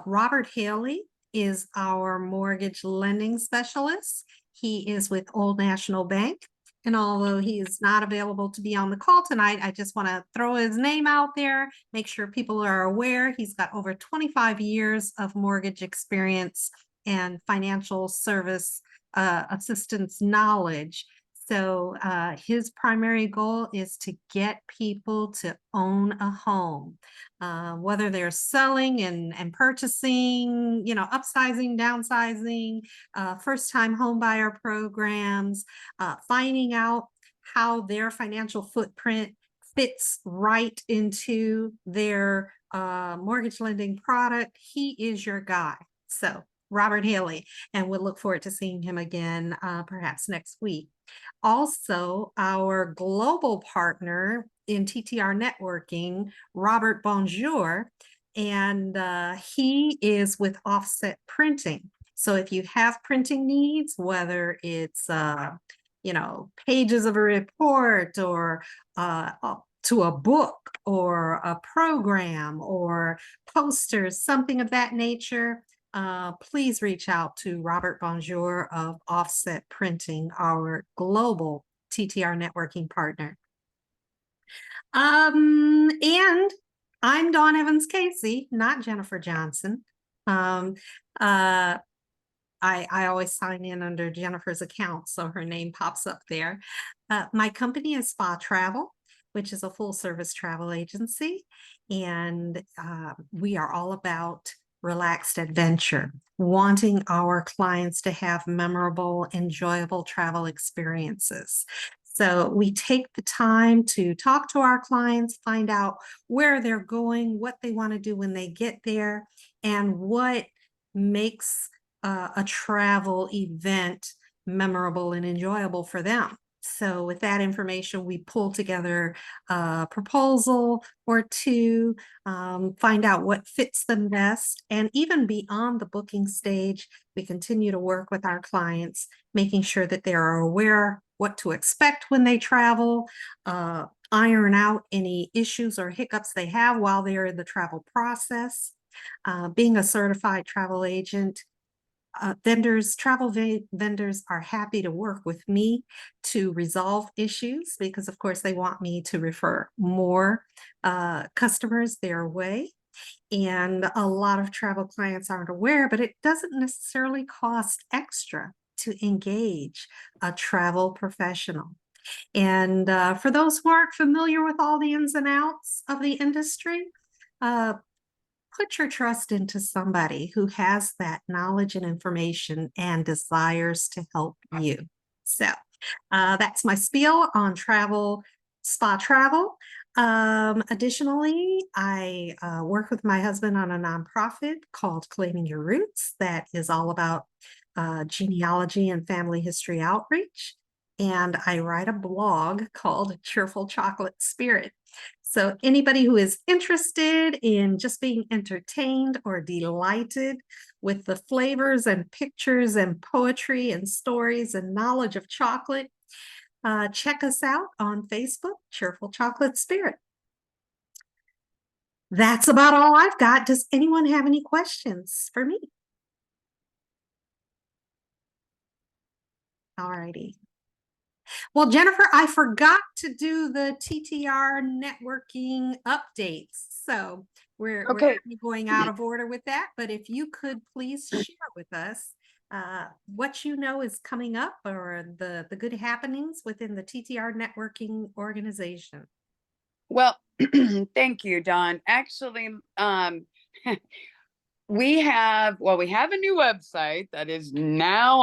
Robert Haley is our mortgage lending specialist. He is with Old National Bank. And although he is not available to be on the call tonight, I just want to throw his name out there, make sure people are aware. He's got over 25 years of mortgage experience and financial service assistance knowledge. So his primary goal is to get people to own a home, whether they're selling and purchasing, upsizing, downsizing, first-time home buyer programs, finding out how their financial footprint fits right into their mortgage lending product. He is your guy. So Robert Haley, and we'll look forward to seeing him again perhaps next week. Also, our global partner in TTR networking, Robert Bonjour, and he is with Offset Printing. So if you have printing needs, whether it's pages of a report or to a book or a program or posters, something of that nature, please reach out to Robert Bonjour of Offset Printing, our global TTR networking partner. And I'm Dawn Evans Casey, not Jennifer Johnson. I always sign in under Jennifer's account, so her name pops up there. My company is Spa Travel, which is a full service travel agency. And we are all about relaxed adventure, wanting our clients to have memorable, enjoyable travel experiences. So we take the time to talk to our clients, find out where they're going, what they want to do when they get there, and what makes a travel event memorable and enjoyable for them. So with that information, we pull together a proposal or two, find out what fits them best. And even beyond the booking stage, we continue to work with our clients, making sure that they are aware what to expect when they travel, iron out any issues or hiccups they have while they're in the travel process. Being a certified travel agent, travel vendors are happy to work with me to resolve issues because, of course, they want me to refer more customers their way. And a lot of travel clients aren't aware, but it doesn't necessarily cost extra to engage a travel professional. And for those who aren't familiar with all the ins and outs of the industry, put your trust into somebody who has that knowledge and information and desires to help you. So that's my spiel on Spa Travel. Additionally, I work with my husband on a nonprofit called Claiming Your Roots that is all about genealogy and family history outreach. And I write a blog called Cheerful Chocolate Spirit. So anybody who is interested in just being entertained or delighted with the flavors and pictures and poetry and stories and knowledge of chocolate, check us out on Facebook, Cheerful Chocolate Spirit. That's about all I've got. Does anyone have any questions for me? All righty. Well, Jennifer, I forgot to do the TTR networking updates. So we're going out of order with that. But if you could please share with us what you know is coming up or the good happenings within the TTR networking organization. Well, thank you, Dawn. Actually, we have a new website that is now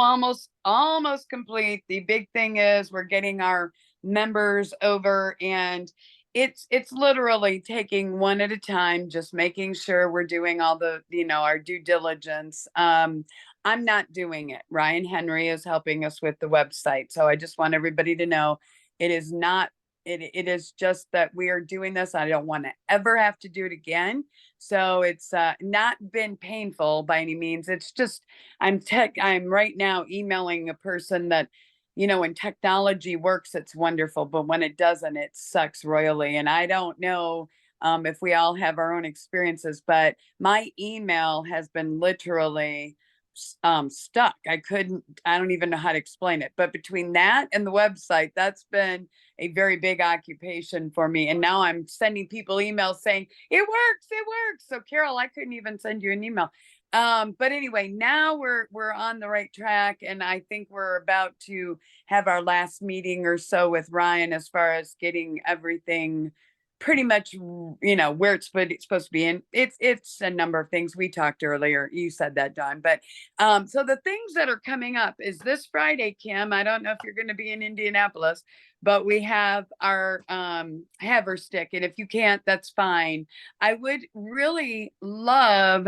almost complete. The big thing is we're getting our members over, and it's literally taking one at a time, just making sure we're doing all the, our due diligence. I'm not doing it. Ryan Henry is helping us with the website. So I just want everybody to know it is not, it is just that we are doing this. I don't want to ever have to do it again. So it's not been painful by any means. It's just, I'm right now emailing a person that, when technology works, it's wonderful, but when it doesn't, it sucks royally. And I don't know if we all have our own experiences, but my email has been literally stuck. I don't even know how to explain it, but between that and the website, that's been a very big occupation for me. And now I'm sending people emails saying it works. So Carol, I couldn't even send you an email. But anyway, now we're on the right track, and I think we're about to have our last meeting or so with Ryan as far as getting everything pretty much, where it's supposed to be. And it's a number of things we talked earlier. You said that, Dawn. But so the things that are coming up is this Friday, Kim. I don't know if you're going to be in Indianapolis, but we have our Haver Stick. And if you can't, that's fine. I would really love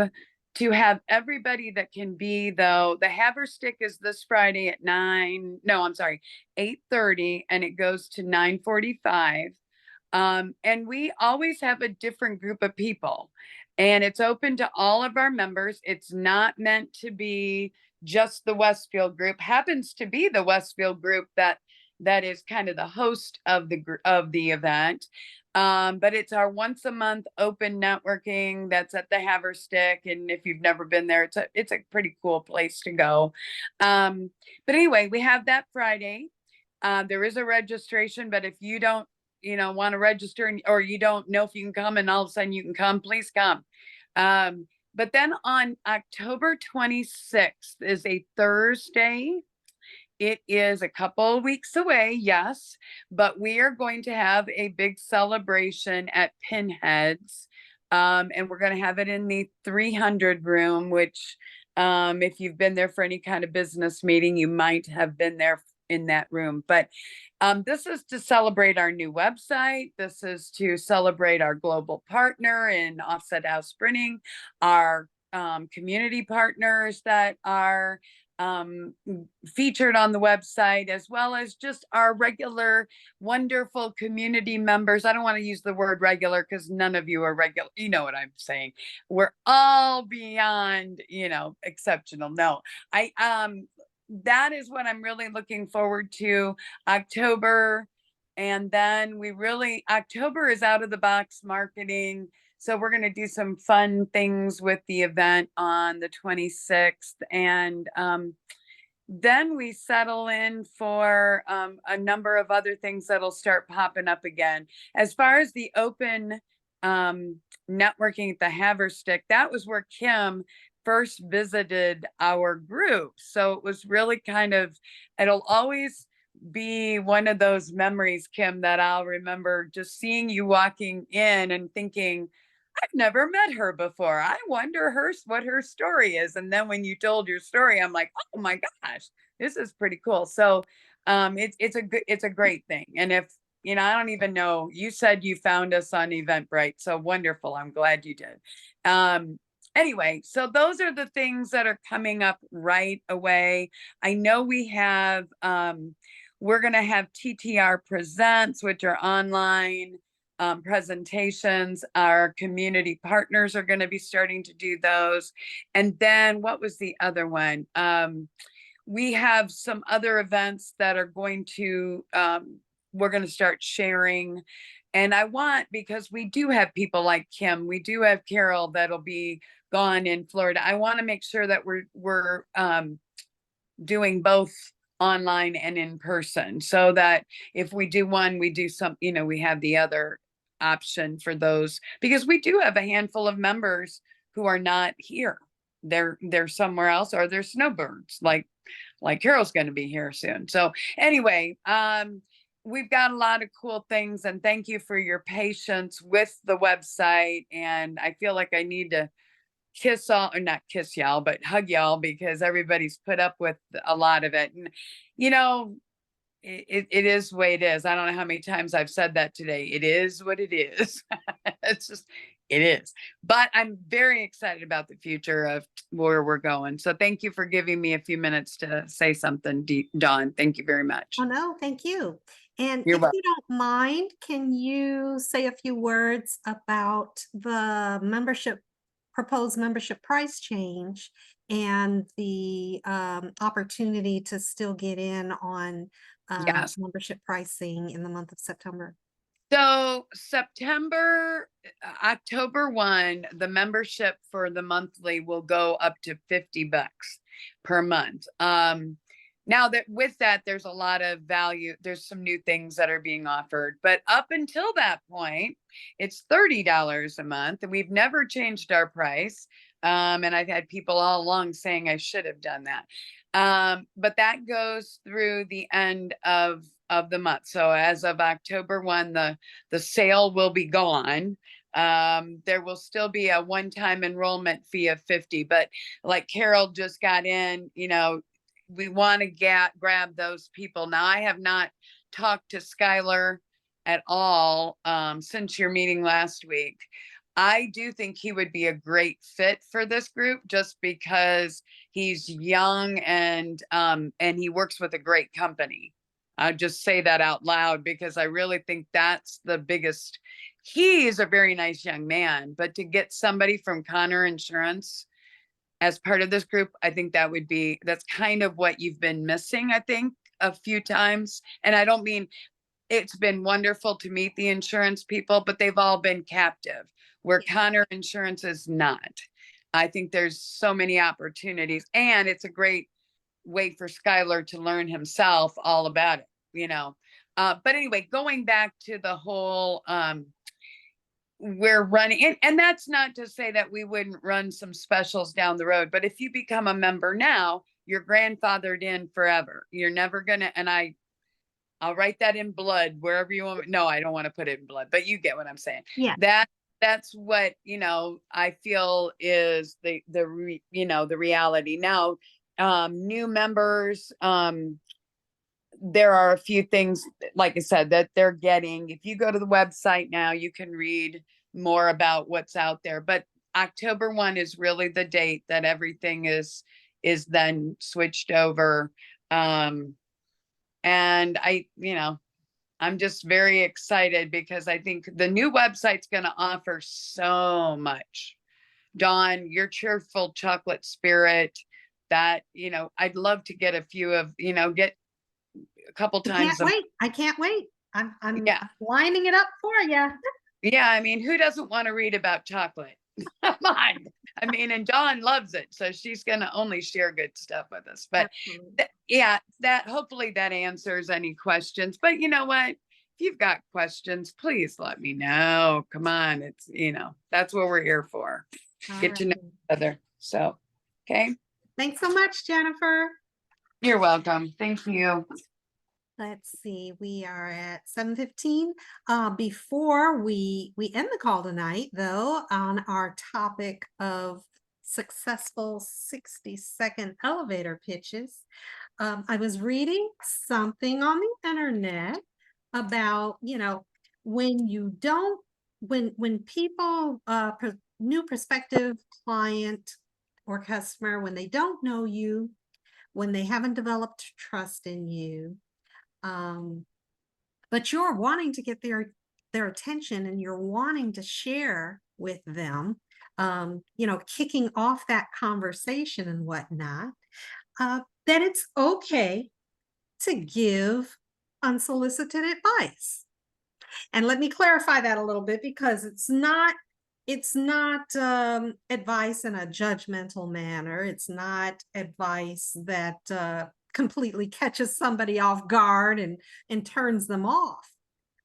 to have everybody that can be, though. The Haverstick is this Friday at 8:30, and it goes to 9:45. And we always have a different group of people, and it's open to all of our members. It's not meant to be just the Westfield group. Happens to be the Westfield group that is kind of the host of the event. But it's our once a month open networking that's at the Haverstick. And if you've never been there, it's a pretty cool place to go. But anyway, we have that Friday. There is a registration, but if you don't, want to register or you don't know if you can come and all of a sudden you can come, please come. But then on October 26th is a Thursday. It is a couple of weeks away, yes, but we are going to have a big celebration at Pinheads. And we're going to have it in the 300 room, which if you've been there for any kind of business meeting, you might have been there in that room. But this is to celebrate our new website. This is to celebrate our global partner in Offset House Printing, our community partners that are featured on the website, as well as just our regular wonderful community members. I don't want to use the word regular because none of you are regular. You know what I'm saying? We're all beyond, exceptional. No, that is what I'm really looking forward to, October. And then October is out of the box marketing. So we're going to do some fun things with the event on the 26th. And then we settle in for a number of other things that'll start popping up again. As far as the open networking at the Haverstick, that was where Kim first visited our group. So it was really it'll always be one of those memories, Kim, that I'll remember just seeing you walking in and thinking, I've never met her before. I wonder what her story is. And then when you told your story, I'm like, oh my gosh, this is pretty cool. So it's a great thing. And if, I don't even know, you said you found us on Eventbrite. So wonderful. I'm glad you did. Anyway, so those are the things that are coming up right away. I know we're going to have TTR Presents, which are online presentations. Our community partners are going to be starting to do those. And then what was the other one? We have some other events that are we're going to start sharing. And because we do have people like Kim, we do have Carol that'll be gone in Florida. I want to make sure that we're doing both online and in person, so that if we do one, we do some, we have the other option for those, because we do have a handful of members who are not here. They're somewhere else, or they're snowbirds, like Carol's going to be here soon. So anyway, we've got a lot of cool things, and thank you for your patience with the website. And I feel like I need to not kiss y'all, but hug y'all, because everybody's put up with a lot of it. And, it is the way it is. I don't know how many times I've said that today. It is what it is. It is. But I'm very excited about the future of where we're going. So thank you for giving me a few minutes to say something, Dawn. Thank you very much. Oh, no, thank you. And You're if welcome. you don't mind, can you say a few words about the proposed membership price change and the opportunity to still get in on Yes. membership pricing in the month of September? So October 1, the membership for the monthly will go up to $50 per month. Now with that, there's a lot of value. There's some new things that are being offered, but up until that point, it's $30 a month, and we've never changed our price. And I've had people all along saying I should have done that. But that goes through the end of the month. So as of October 1, the sale will be gone. There will still be a one-time enrollment fee of $50, but like Carol just got in, we want to grab those people. Now, I have not talked to Skylar at all since your meeting last week. I do think he would be a great fit for this group just because he's young and he works with a great company. I just say that out loud because I really think that's the biggest. He is a very nice young man, but to get somebody from Connor Insurance as part of this group, I think that's kind of what you've been missing, I think, a few times. And I don't mean, it's been wonderful to meet the insurance people, but they've all been captive, where Connor Insurance is not. I think there's so many opportunities, and it's a great way for Skylar to learn himself all about it, you know. But anyway, going back to the whole, we're running, and that's not to say that we wouldn't run some specials down the road, but if you become a member now, you're grandfathered in forever. You're never gonna, and I'll write that in blood wherever you want. No, I don't want to put it in blood, but you get what I'm saying. Yeah. That's what, you know, I feel is the reality. Now, new members, there are a few things, like I said, that they're getting. If you go to the website now, you can read more about what's out there. But October 1 is really the date that everything is then switched over. And I'm just very excited because I think the new website's going to offer so much. Dawn, your cheerful chocolate spirit, that, I'd love to get a few of, get a couple times. I can't wait. I'm Yeah. lining it up for you. Yeah. I mean, who doesn't want to read about chocolate? Come on. I mean, and Dawn loves it. So she's going to only share good stuff with us, but hopefully that answers any questions. But you know what? If you've got questions, please let me know. Come on. It's, that's what we're here for. Get to know each other. So, okay. Thanks so much, Jennifer. You're welcome. Thank you. Let's see, we are at 7:15. Before we end the call tonight, though, on our topic of successful 60-second elevator pitches, I was reading something on the internet about, when people, new prospective client or customer, when they don't know you, when they haven't developed trust in you, but you're wanting to get their attention and you're wanting to share with them, kicking off that conversation and whatnot, that it's okay to give unsolicited advice. And let me clarify that a little bit, because it's not advice in a judgmental manner. It's not advice that completely catches somebody off guard and turns them off.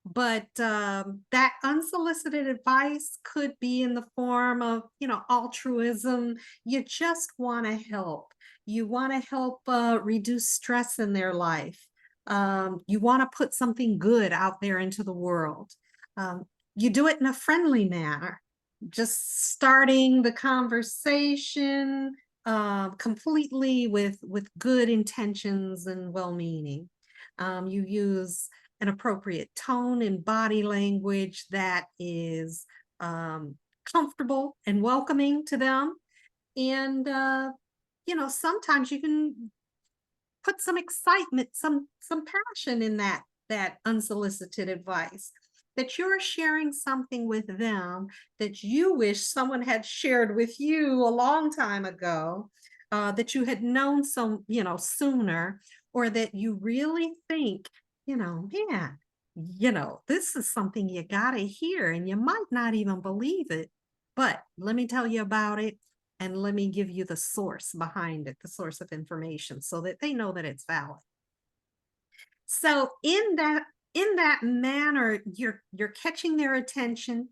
But that unsolicited advice could be in the form of, altruism. You just want to help. You want to help reduce stress in their life. You want to put something good out there into the world. You do it in a friendly manner, just starting the conversation completely with good intentions and well-meaning. You use an appropriate tone and body language that is comfortable and welcoming to them. And, sometimes you can put some excitement, some passion in that unsolicited advice, that you're sharing something with them that you wish someone had shared with you a long time ago, that you had known sooner, or that you really think, man, this is something you gotta hear, and you might not even believe it, but let me tell you about it, and let me give you the source behind it, the source of information, so that they know that it's valid. So in that manner, you're catching their attention,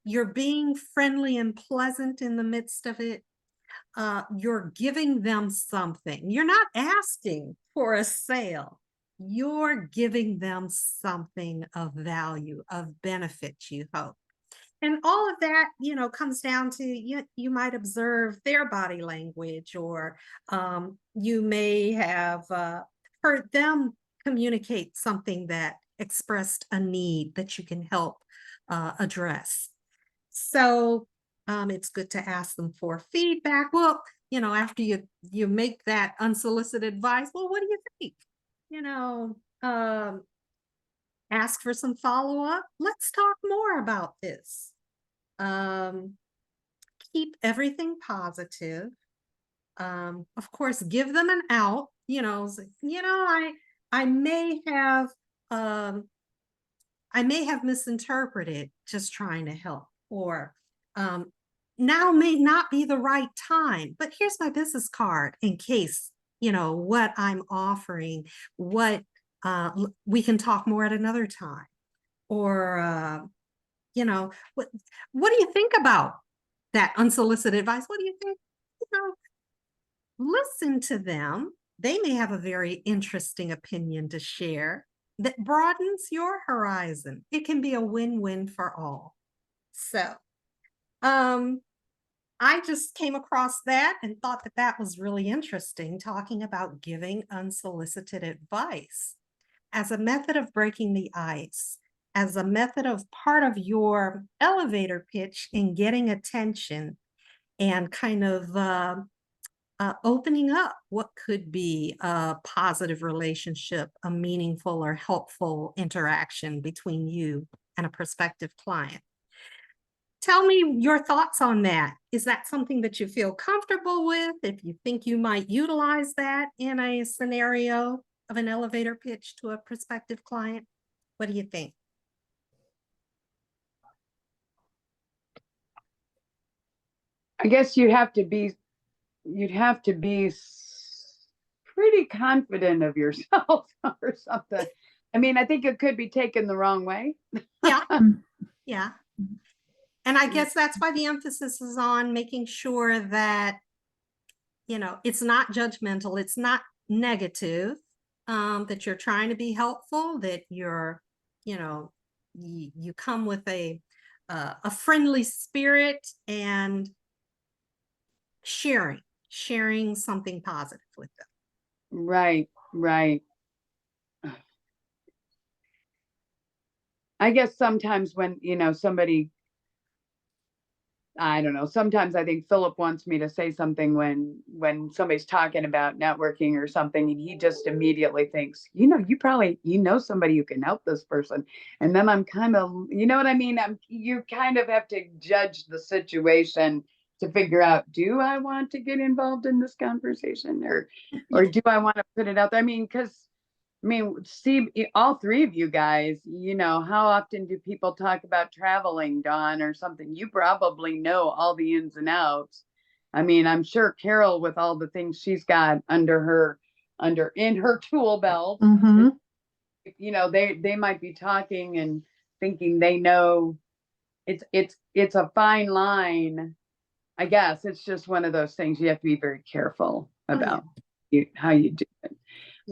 you're being friendly and pleasant in the midst of it, you're giving them something. You're not asking for a sale. You're giving them something of value, of benefit, you hope. And all of that, comes down to, you might observe their body language, or you may have heard them communicate something that expressed a need that you can help address. So it's good to ask them for feedback. Well, after you make that unsolicited advice, well, what do you think? Ask for some follow-up. Let's talk more about this. Keep everything positive. Of course, give them an out. I may have misinterpreted, just trying to help, or now may not be the right time, but here's my business card in case, what I'm offering, we can talk more at another time. Or, what do you think about that unsolicited advice? What do you think? Listen to them. They may have a very interesting opinion to share that broadens your horizon. It can be a win-win for all. So, I just came across that and thought that that was really interesting, talking about giving unsolicited advice as a method of breaking the ice, as a method of part of your elevator pitch in getting attention and kind of opening up what could be a positive relationship, a meaningful or helpful interaction between you and a prospective client. Tell me your thoughts on that. Is that something that you feel comfortable with? If you think you might utilize that in a scenario of an elevator pitch to a prospective client, what do you think? I guess you'd have to be pretty confident of yourself or something. I mean, I think it could be taken the wrong way. Yeah. Yeah. And I guess that's why the emphasis is on making sure that, it's not judgmental, it's not negative, that you're trying to be helpful, that you're, you come with a friendly spirit and sharing something positive with them. Right. I guess sometimes when, somebody, I don't know, sometimes I think Philip wants me to say something when somebody's talking about networking or something, and he just immediately thinks, you probably, somebody who can help this person. And then I'm kind of, you know what I mean? You kind of have to judge the situation to figure out, do I want to get involved in this conversation or do I want to put it out there? See, all three of you guys, how often do people talk about traveling, Dawn, or something? You probably know all the ins and outs. I'm sure Carol, with all the things she's got in her tool belt, Mm-hmm. they might be talking and thinking they know. It's a fine line. I guess it's just one of those things you have to be very careful about how you do it.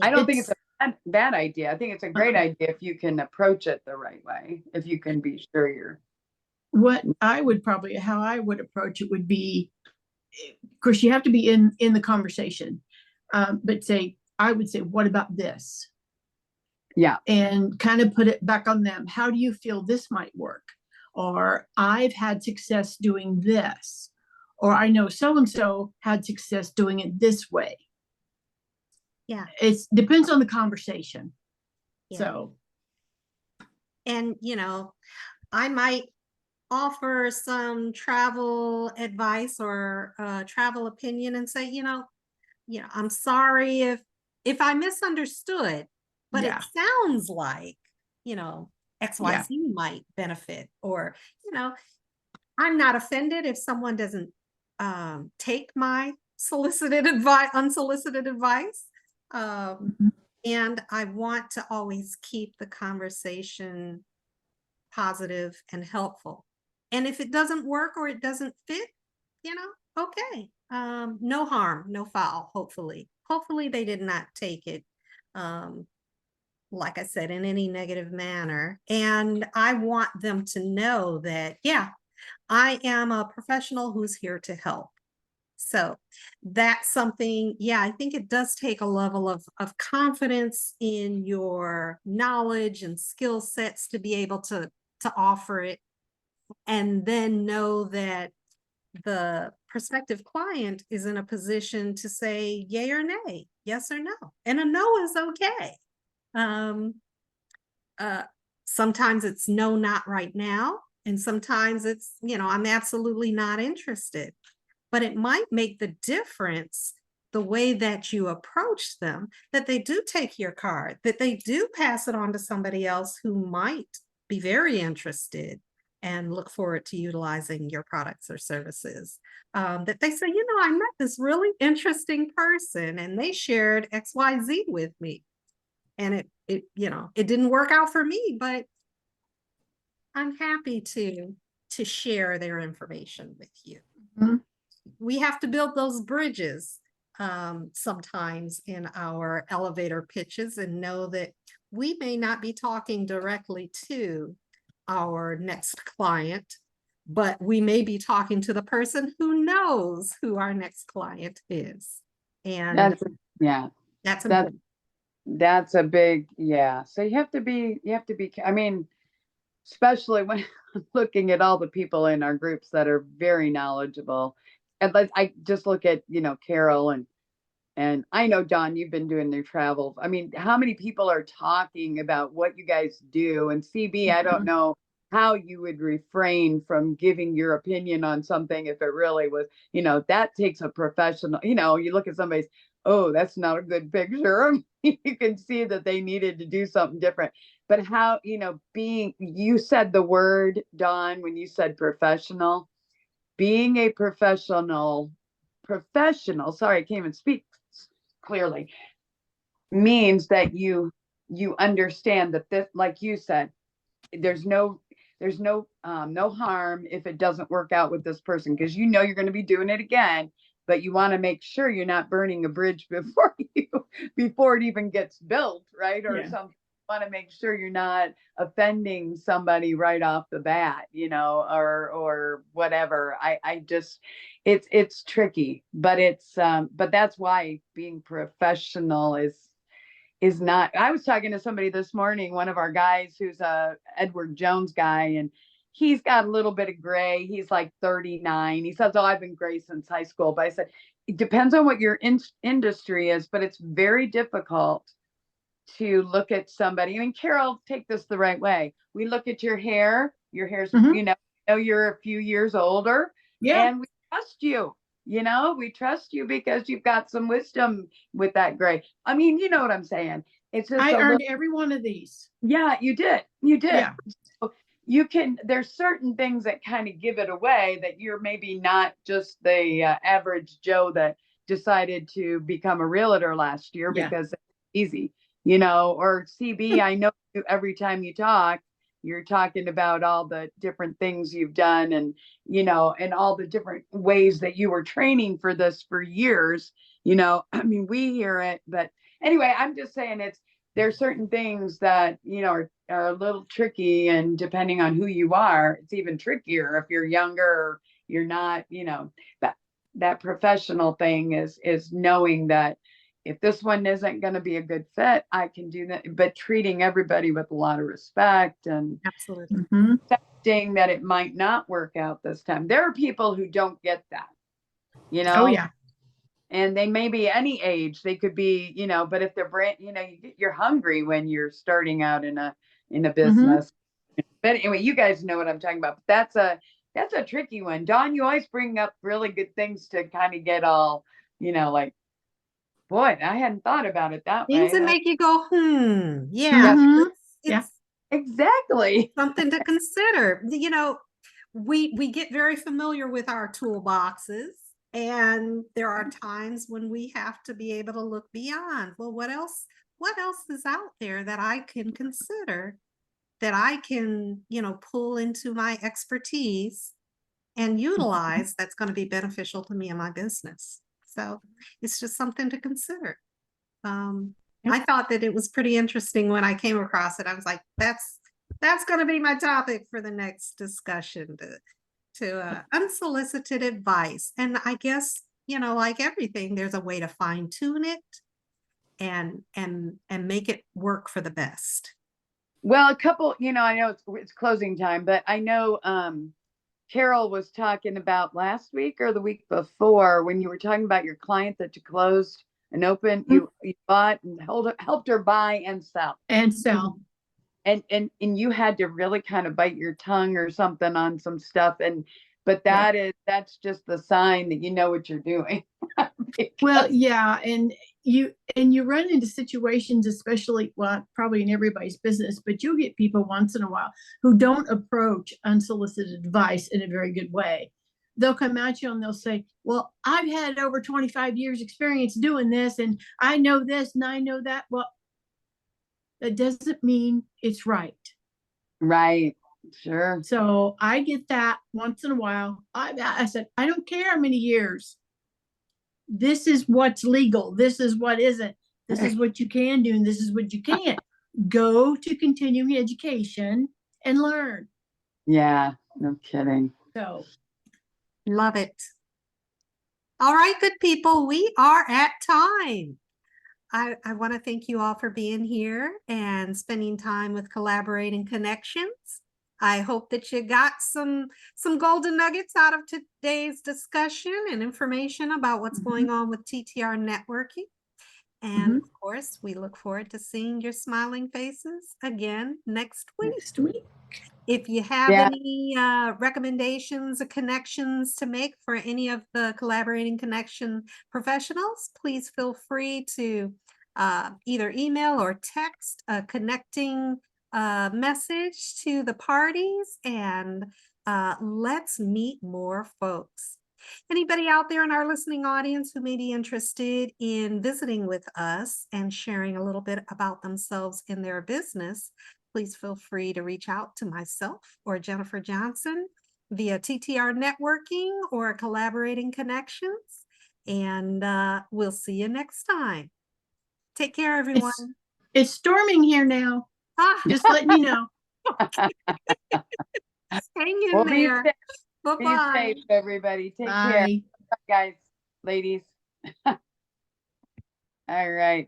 I don't think it's a bad idea. I think it's a great idea if you can approach it the right way, if you can be sure how I would approach it would be, of course, you have to be in the conversation, but I would say, what about this? Yeah. And kind of put it back on them. How do you feel this might work? Or I've had success doing this, or I know so-and-so had success doing it this way. Yeah. It depends on the conversation. Yeah. So. And, I might offer some travel advice or travel opinion and say, I'm sorry if I misunderstood, but it sounds like, XYZ might benefit, or, I'm not offended if someone doesn't take my unsolicited advice. And I want to always keep the conversation positive and helpful. And if it doesn't work or it doesn't fit, okay. No harm, no foul, hopefully. Hopefully they did not take it, like I said, in any negative manner. And I want them to know that, I am a professional who's here to help. So that's something, I think it does take a level of confidence in your knowledge and skill sets to be able to offer it and then know that the prospective client is in a position to say yay or nay, yes or no. And a no is okay. Sometimes it's no, not right now. And sometimes it's, I'm absolutely not interested. But it might make the difference the way that you approach them, that they do take your card, that they do pass it on to somebody else who might be very interested and look forward to utilizing your products or services. That they say, I met this really interesting person and they shared XYZ with me. And it didn't work out for me, but I'm happy to share their information with you. Mm-hmm. We have to build those bridges sometimes in our elevator pitches and know that we may not be talking directly to our next client, but we may be talking to the person who knows who our next client is. And that's important. That's a big, so you have to be, I mean, especially when I'm looking at all the people in our groups that are very knowledgeable. And I just look at, Carol and I know, Don, you've been doing your travels. I mean, how many people are talking about what you guys do? And CB, I don't know how you would refrain from giving your opinion on something if it really was, that takes a professional, you look at somebody's, oh, that's not a good picture. You can see that they needed to do something different. But how, you said the word, Don, when you said professional, being a professional, sorry, I can't even speak clearly, means that you understand that this, like you said, there's no harm if it doesn't work out with this person, because you're going to be doing it again, but you want to make sure you're not burning a bridge before it even gets built, right? Or something. You want to make sure you're not offending somebody right off the bat, or whatever. I just, it's tricky, but but that's why being professional is not. I was talking to somebody this morning, one of our guys who's a Edward Jones guy, and he's got a little bit of gray. He's like 39. He says, oh, I've been gray since high school. But I said, it depends on what your industry is, but it's very difficult to look at somebody. I mean, Carol, take this the right way. We look at your hair's, you're a few years older, and we trust you. We trust you because you've got some wisdom with that gray. I mean, you know what I'm saying? It's just I earned every one of these. Yeah, you did. Yeah. So there's certain things that kind of give it away, that you're maybe not just the average Joe that decided to become a realtor last year because it's easy, or CB, I know every time you talk, you're talking about all the different things you've done and, and all the different ways that you were training for this for years, I mean, we hear it, but anyway, I'm just saying there's certain things that, are a little tricky, and depending on who you are, it's even trickier if you're younger or you're not, that professional thing is knowing that if this one isn't going to be a good fit, I can do that, but treating everybody with a lot of respect and absolutely accepting that it might not work out this time. There are people who don't get that, Oh yeah. And they may be any age. They could be, but if they're brand, you're hungry when you're starting out in a business. But anyway, you guys know what I'm talking about. That's a tricky one. Dawn, you always bring up really good things to kind of get all, like, boy, I hadn't thought about it that way. Things that make you go, yeah. It's exactly something to consider. We get very familiar with our toolboxes, and there are times when we have to be able to look beyond. Well, what else is out there that I can consider, that I can, pull into my expertise and utilize, that's going to be beneficial to me and my business. So it's just something to consider. I thought that it was pretty interesting when I came across it. I was like, that's going to be my topic for the next discussion, to unsolicited advice. And I guess, like everything, there's a way to fine tune it and make it work for the best. Well, a couple, I know it's closing time, but I know Carol was talking about last week or the week before, when you were talking about your client that you closed and opened, you bought and helped her buy and sell. And sell. And you had to really kind of bite your tongue or something on some stuff. But that's just the sign that you know what you're doing. Well, yeah, and you run into situations, especially, well, probably in everybody's business, but you'll get people once in a while who don't approach unsolicited advice in a very good way. They'll come at you and they'll say, well, I've had over 25 years experience doing this, and I know this and I know that. Well, that doesn't mean it's right. Right. Sure. So I get that once in a while. I said, I don't care how many years. This is what's legal. This is what isn't. This is what you can do, and this is what you can't. Go to continuing education and learn. Yeah, no kidding. So Love it. All right, good people, we are at time. I want to thank you all for being here and spending time with Collaborating Connections. I hope that you got some golden nuggets out of today's discussion and information about what's going on with TTR networking. And of course, we look forward to seeing your smiling faces again next week. If you have any recommendations or connections to make for any of the Collaborating Connection professionals, please feel free to either email or text a connecting message to the parties, and let's meet more folks. Anybody out there in our listening audience who may be interested in visiting with us and sharing a little bit about themselves in their business, please feel free to reach out to myself or Jennifer Johnson via TTR Networking or Collaborating Connections. And we'll see you next time. Take care, everyone. it's storming here now. Just letting you know. Hang in Well, there. be Bye-bye. safe, everybody. Take care. Bye. Bye, guys, ladies. All right.